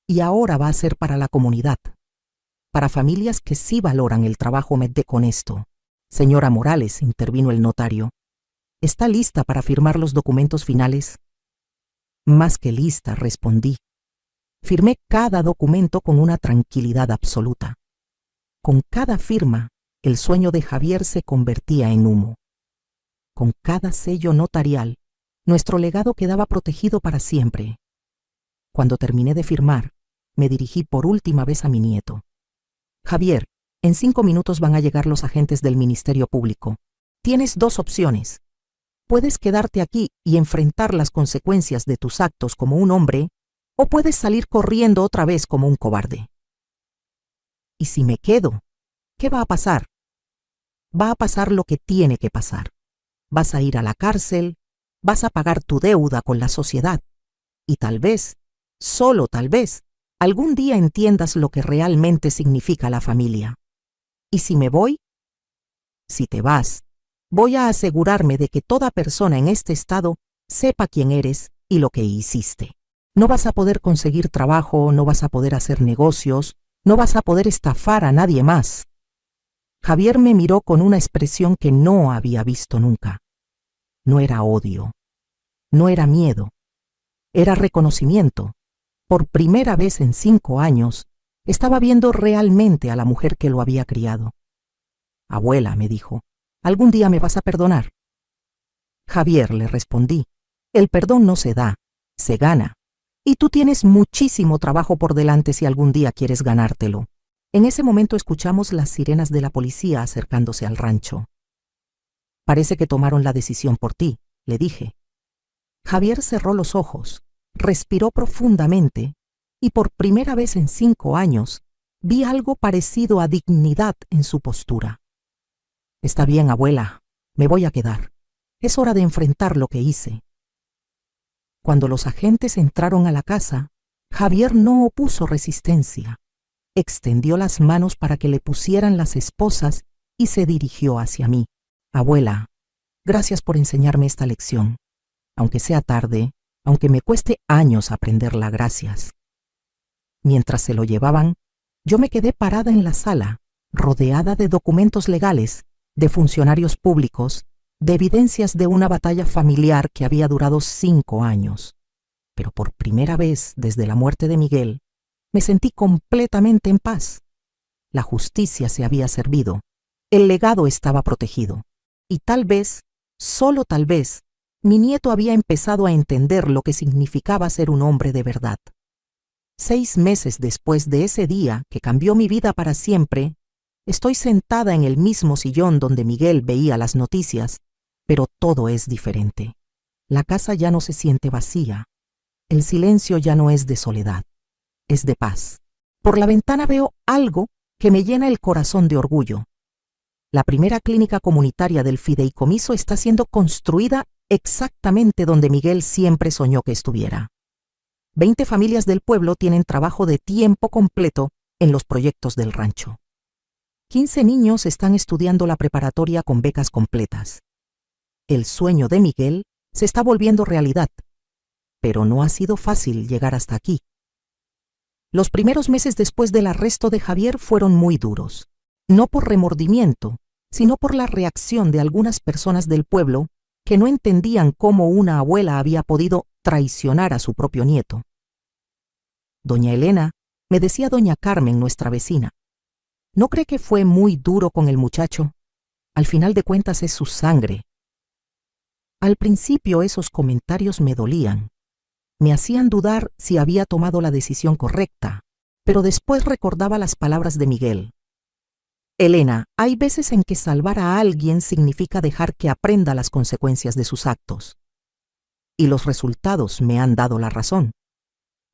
Y ahora va a ser para la comunidad, para familias que sí valoran el trabajo con esto. Señora Morales, intervino el notario, ¿está lista para firmar los documentos finales? Más que lista, respondí. Firmé cada documento con una tranquilidad absoluta. Con cada firma, el sueño de Javier se convertía en humo. Con cada sello notarial, nuestro legado quedaba protegido para siempre. Cuando terminé de firmar, me dirigí por última vez a mi nieto. Javier, en 5 minutos van a llegar los agentes del Ministerio Público. Tienes 2 opciones. Puedes quedarte aquí y enfrentar las consecuencias de tus actos como un hombre, o puedes salir corriendo otra vez como un cobarde. ¿Y si me quedo? ¿Qué va a pasar? Va a pasar lo que tiene que pasar. Vas a ir a la cárcel, vas a pagar tu deuda con la sociedad, y tal vez, solo tal vez, algún día entiendas lo que realmente significa la familia. ¿Y si me voy? Si te vas, voy a asegurarme de que toda persona en este estado sepa quién eres y lo que hiciste. No vas a poder conseguir trabajo, no vas a poder hacer negocios, no vas a poder estafar a nadie más. Javier me miró con una expresión que no había visto nunca. No era odio, no era miedo, era reconocimiento. Por primera vez en 5 años, estaba viendo realmente a la mujer que lo había criado. Abuela, me dijo, ¿algún día me vas a perdonar? Javier, le respondí, el perdón no se da, se gana. Y tú tienes muchísimo trabajo por delante si algún día quieres ganártelo. En ese momento escuchamos las sirenas de la policía acercándose al rancho. Parece que tomaron la decisión por ti, le dije. Javier cerró los ojos, respiró profundamente y por primera vez en 5 años vi algo parecido a dignidad en su postura. Está bien, abuela, me voy a quedar. Es hora de enfrentar lo que hice. Cuando los agentes entraron a la casa, Javier no opuso resistencia. Extendió las manos para que le pusieran las esposas y se dirigió hacia mí. Abuela, gracias por enseñarme esta lección. Aunque sea tarde, aunque me cueste años aprenderla, gracias. Mientras se lo llevaban, yo me quedé parada en la sala, rodeada de documentos legales, de funcionarios públicos, de evidencias de una batalla familiar que había durado 5 años. Pero por primera vez desde la muerte de Miguel, me sentí completamente en paz. La justicia se había servido, el legado estaba protegido, y tal vez, solo tal vez, mi nieto había empezado a entender lo que significaba ser un hombre de verdad. 6 meses después de ese día que cambió mi vida para siempre, estoy sentada en el mismo sillón donde Miguel veía las noticias, pero todo es diferente. La casa ya no se siente vacía. El silencio ya no es de soledad, es de paz. Por la ventana veo algo que me llena el corazón de orgullo. La primera clínica comunitaria del fideicomiso está siendo construida exactamente donde Miguel siempre soñó que estuviera. 20 familias del pueblo tienen trabajo de tiempo completo en los proyectos del rancho. 15 niños están estudiando la preparatoria con becas completas. El sueño de Miguel se está volviendo realidad, pero no ha sido fácil llegar hasta aquí. Los primeros meses después del arresto de Javier fueron muy duros, no por remordimiento, sino por la reacción de algunas personas del pueblo que no entendían cómo una abuela había podido traicionar a su propio nieto. Doña Elena, me decía doña Carmen, nuestra vecina, ¿no cree que fue muy duro con el muchacho? Al final de cuentas es su sangre. Al principio esos comentarios me dolían. Me hacían dudar si había tomado la decisión correcta, pero después recordaba las palabras de Miguel. Elena, hay veces en que salvar a alguien significa dejar que aprenda las consecuencias de sus actos. Y los resultados me han dado la razón.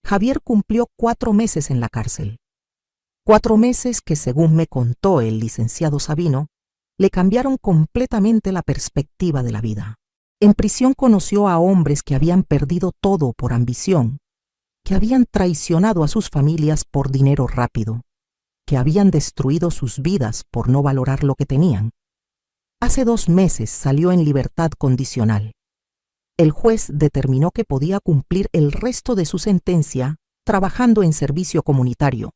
Javier cumplió 4 meses en la cárcel. 4 meses que, según me contó el licenciado Sabino, le cambiaron completamente la perspectiva de la vida. En prisión conoció a hombres que habían perdido todo por ambición, que habían traicionado a sus familias por dinero rápido, que habían destruido sus vidas por no valorar lo que tenían. Hace 2 meses salió en libertad condicional. El juez determinó que podía cumplir el resto de su sentencia trabajando en servicio comunitario,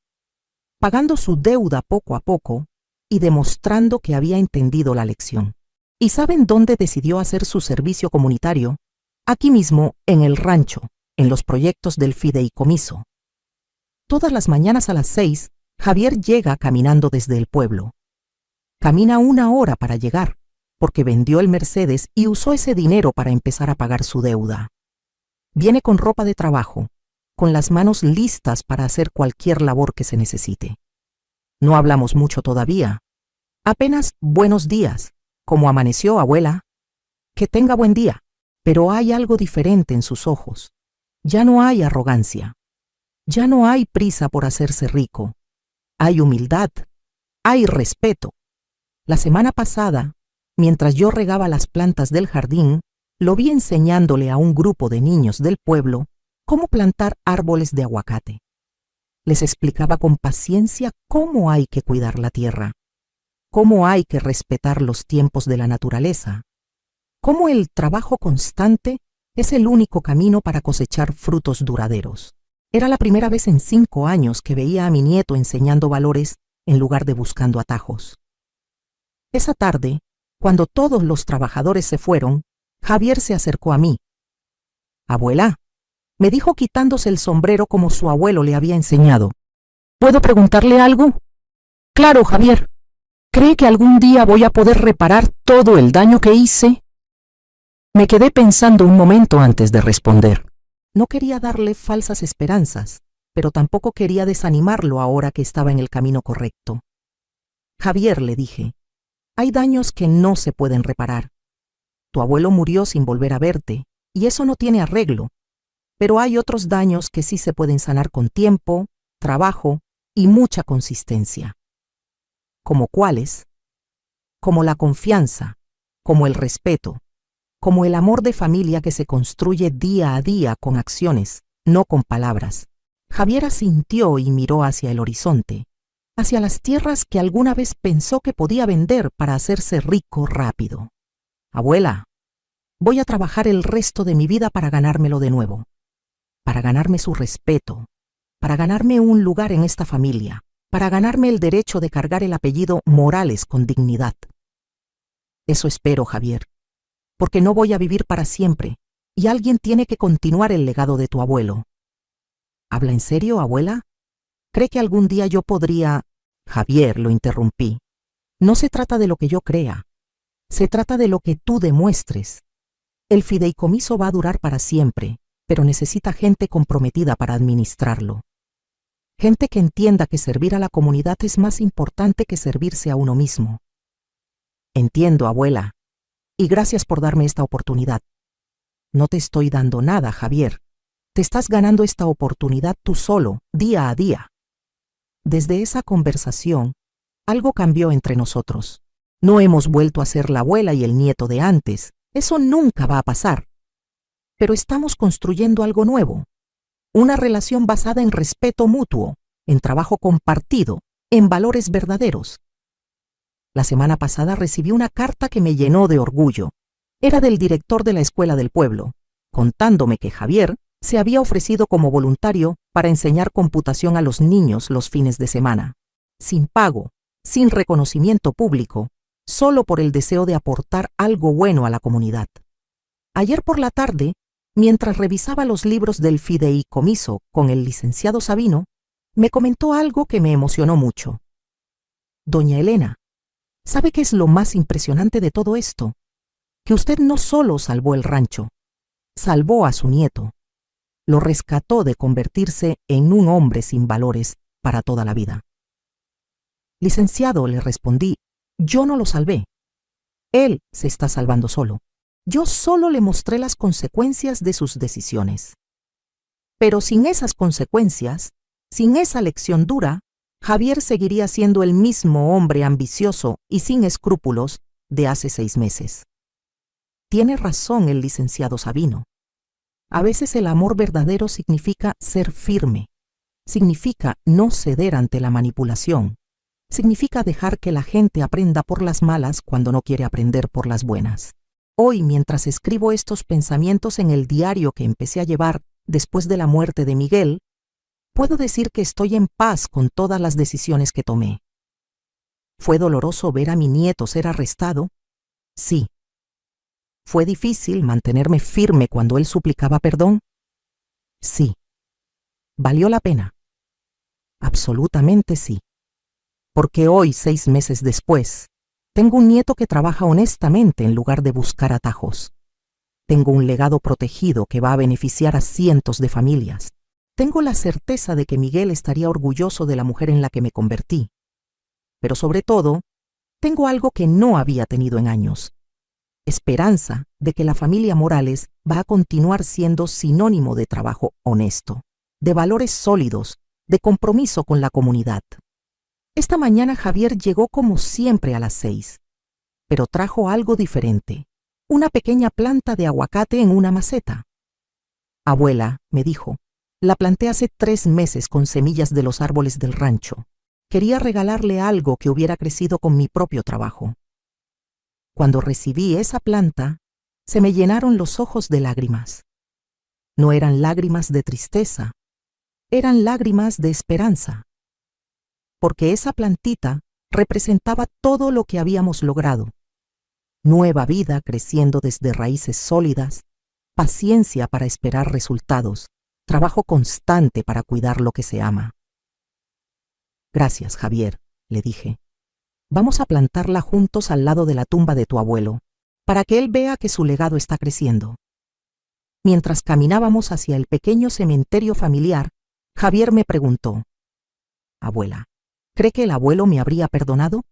pagando su deuda poco a poco y demostrando que había entendido la lección. ¿Y saben dónde decidió hacer su servicio comunitario? Aquí mismo, en el rancho, en los proyectos del fideicomiso. Todas las mañanas a las 6, Javier llega caminando desde el pueblo. Camina 1 hora para llegar, porque vendió el Mercedes y usó ese dinero para empezar a pagar su deuda. Viene con ropa de trabajo, con las manos listas para hacer cualquier labor que se necesite. No hablamos mucho todavía. Apenas buenos días. ¿Cómo amaneció, abuela? Que tenga buen día. Pero hay algo diferente en sus ojos. Ya no hay arrogancia. Ya no hay prisa por hacerse rico. Hay humildad. Hay respeto. La semana pasada, mientras yo regaba las plantas del jardín, lo vi enseñándole a un grupo de niños del pueblo cómo plantar árboles de aguacate. Les explicaba con paciencia cómo hay que cuidar la tierra, cómo hay que respetar los tiempos de la naturaleza, cómo el trabajo constante es el único camino para cosechar frutos duraderos. Era la primera vez en 5 años que veía a mi nieto enseñando valores en lugar de buscando atajos. Esa tarde, cuando todos los trabajadores se fueron, Javier se acercó a mí. «Abuela», me dijo quitándose el sombrero como su abuelo le había enseñado. «¿Puedo preguntarle algo?» «Claro, Javier. ¿Cree que algún día voy a poder reparar todo el daño que hice?» Me quedé pensando un momento antes de responder. No quería darle falsas esperanzas, pero tampoco quería desanimarlo ahora que estaba en el camino correcto. «Javier», le dije, «hay daños que no se pueden reparar. Tu abuelo murió sin volver a verte, y eso no tiene arreglo. Pero hay otros daños que sí se pueden sanar con tiempo, trabajo y mucha consistencia». ¿Como cuáles? Como la confianza, como el respeto, como el amor de familia que se construye día a día con acciones, no con palabras. Javier asintió y miró hacia el horizonte, hacia las tierras que alguna vez pensó que podía vender para hacerse rico rápido. «Abuela, voy a trabajar el resto de mi vida para ganármelo de nuevo, para ganarme su respeto, para ganarme un lugar en esta familia, para ganarme el derecho de cargar el apellido Morales con dignidad». «Eso espero, Javier, porque no voy a vivir para siempre, y alguien tiene que continuar el legado de tu abuelo». «¿Habla en serio, abuela? ¿Cree que algún día yo podría...?» «Javier», lo interrumpí, «no se trata de lo que yo crea, se trata de lo que tú demuestres. El fideicomiso va a durar para siempre, pero necesita gente comprometida para administrarlo. Gente que entienda que servir a la comunidad es más importante que servirse a uno mismo». «Entiendo, abuela, y gracias por darme esta oportunidad». «No te estoy dando nada, Javier. Te estás ganando esta oportunidad tú solo, día a día». Desde esa conversación, algo cambió entre nosotros. No hemos vuelto a ser la abuela y el nieto de antes. Eso nunca va a pasar. Pero estamos construyendo algo nuevo. Una relación basada en respeto mutuo, en trabajo compartido, en valores verdaderos. La semana pasada recibí una carta que me llenó de orgullo. Era del director de la escuela del pueblo, contándome que Javier se había ofrecido como voluntario para enseñar computación a los niños los fines de semana, sin pago, sin reconocimiento público, solo por el deseo de aportar algo bueno a la comunidad. Ayer por la tarde, mientras revisaba los libros del fideicomiso con el licenciado Sabino, me comentó algo que me emocionó mucho. «Doña Elena, ¿sabe qué es lo más impresionante de todo esto? Que usted no solo salvó el rancho, salvó a su nieto. Lo rescató de convertirse en un hombre sin valores para toda la vida». «Licenciado», le respondí, «yo no lo salvé. Él se está salvando solo. Yo solo le mostré las consecuencias de sus decisiones. Pero sin esas consecuencias, sin esa lección dura, Javier seguiría siendo el mismo hombre ambicioso y sin escrúpulos de hace 6 meses. Tiene razón el licenciado Sabino. A veces el amor verdadero significa ser firme, significa no ceder ante la manipulación, significa dejar que la gente aprenda por las malas cuando no quiere aprender por las buenas. Hoy, mientras escribo estos pensamientos en el diario que empecé a llevar después de la muerte de Miguel, puedo decir que estoy en paz con todas las decisiones que tomé. ¿Fue doloroso ver a mi nieto ser arrestado? Sí. ¿Fue difícil mantenerme firme cuando él suplicaba perdón? Sí. ¿Valió la pena? Absolutamente sí. Porque hoy, 6 meses después, tengo un nieto que trabaja honestamente en lugar de buscar atajos. Tengo un legado protegido que va a beneficiar a cientos de familias. Tengo la certeza de que Miguel estaría orgulloso de la mujer en la que me convertí. Pero sobre todo, tengo algo que no había tenido en años. Esperanza de que la familia Morales va a continuar siendo sinónimo de trabajo honesto, de valores sólidos, de compromiso con la comunidad. Esta mañana Javier llegó como siempre a las 6, pero trajo algo diferente, una pequeña planta de aguacate en una maceta. «Abuela», me dijo, La planté hace 3 meses con semillas de los árboles del rancho. Quería regalarle algo que hubiera crecido con mi propio trabajo. Cuando recibí esa planta, se me llenaron los ojos de lágrimas. No eran lágrimas de tristeza, eran lágrimas de esperanza. Porque esa plantita representaba todo lo que habíamos logrado. Nueva vida creciendo desde raíces sólidas, paciencia para esperar resultados, trabajo constante para cuidar lo que se ama. Gracias, Javier, le dije. Vamos a plantarla juntos al lado de la tumba de tu abuelo, para que él vea que su legado está creciendo. Mientras caminábamos hacia el pequeño cementerio familiar, Javier me preguntó: Abuela, ¿cree que el abuelo me habría perdonado?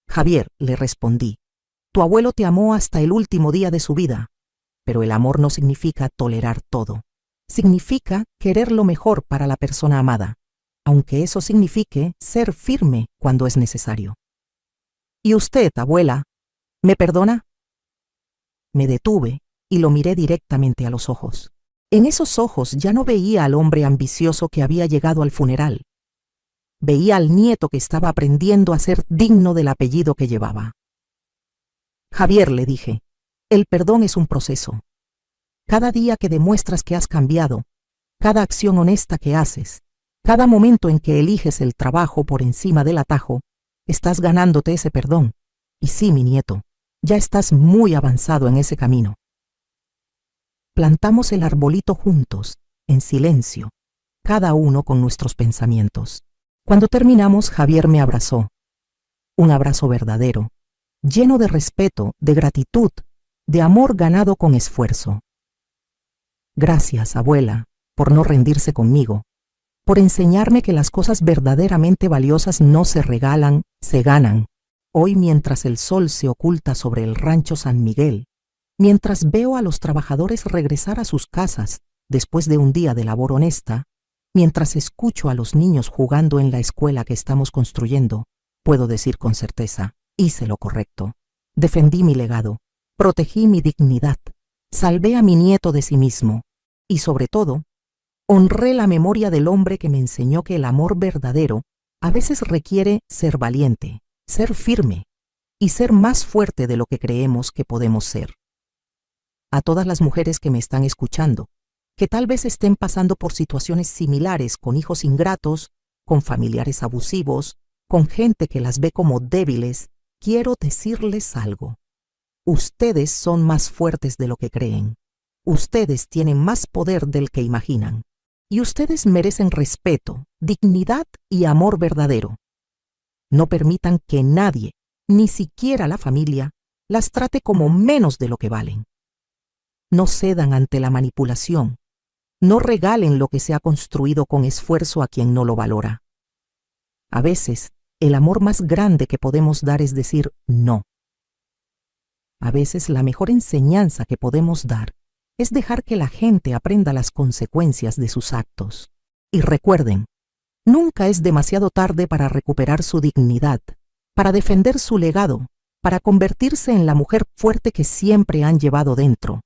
Javier, le respondí, tu abuelo te amó hasta el último día de su vida, pero el amor no significa tolerar todo. Significa querer lo mejor para la persona amada, aunque eso signifique ser firme cuando es necesario. ¿Y usted, abuela, me perdona? Me detuve y lo miré directamente a los ojos. En esos ojos ya no veía al hombre ambicioso que había llegado al funeral. Veía al nieto que estaba aprendiendo a ser digno del apellido que llevaba. Javier, le dije, el perdón es un proceso. Cada día que demuestras que has cambiado, cada acción honesta que haces, cada momento en que eliges el trabajo por encima del atajo, estás ganándote ese perdón. Y sí, mi nieto, ya estás muy avanzado en ese camino. Plantamos el arbolito juntos, en silencio, cada uno con nuestros pensamientos. Cuando terminamos, Javier me abrazó. Un abrazo verdadero, lleno de respeto, de gratitud, de amor ganado con esfuerzo. Gracias, abuela, por no rendirse conmigo, por enseñarme que las cosas verdaderamente valiosas no se regalan, se ganan. Hoy, mientras el sol se oculta sobre el rancho San Miguel, mientras veo a los trabajadores regresar a sus casas después de un día de labor honesta, mientras escucho a los niños jugando en la escuela que estamos construyendo, puedo decir con certeza, hice lo correcto. Defendí mi legado, protegí mi dignidad, salvé a mi nieto de sí mismo y, sobre todo, honré la memoria del hombre que me enseñó que el amor verdadero a veces requiere ser valiente, ser firme y ser más fuerte de lo que creemos que podemos ser. A todas las mujeres que me están escuchando, que tal vez estén pasando por situaciones similares con hijos ingratos, con familiares abusivos, con gente que las ve como débiles, quiero decirles algo. Ustedes son más fuertes de lo que creen. Ustedes tienen más poder del que imaginan. Y ustedes merecen respeto, dignidad y amor verdadero. No permitan que nadie, ni siquiera la familia, las trate como menos de lo que valen. No cedan ante la manipulación. No regalen lo que se ha construido con esfuerzo a quien no lo valora. A veces, el amor más grande que podemos dar es decir no. A veces la mejor enseñanza que podemos dar es dejar que la gente aprenda las consecuencias de sus actos. Y recuerden, nunca es demasiado tarde para recuperar su dignidad, para defender su legado, para convertirse en la mujer fuerte que siempre han llevado dentro.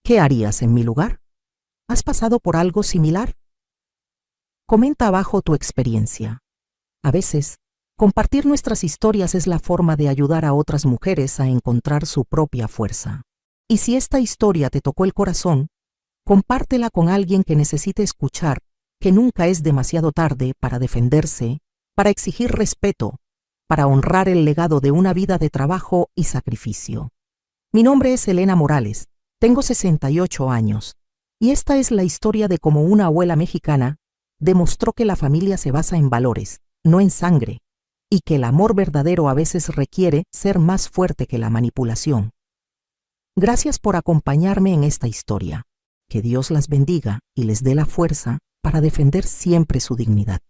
¿Qué harías en mi lugar? ¿Has pasado por algo similar? Comenta abajo tu experiencia. A veces, compartir nuestras historias es la forma de ayudar a otras mujeres a encontrar su propia fuerza. Y si esta historia te tocó el corazón, compártela con alguien que necesite escuchar que nunca es demasiado tarde para defenderse, para exigir respeto, para honrar el legado de una vida de trabajo y sacrificio. Mi nombre es Elena Morales, tengo 68 años, y esta es la historia de cómo una abuela mexicana demostró que la familia se basa en valores, no en sangre, y que el amor verdadero a veces requiere ser más fuerte que la manipulación. Gracias por acompañarme en esta historia. Que Dios las bendiga y les dé la fuerza para defender siempre su dignidad.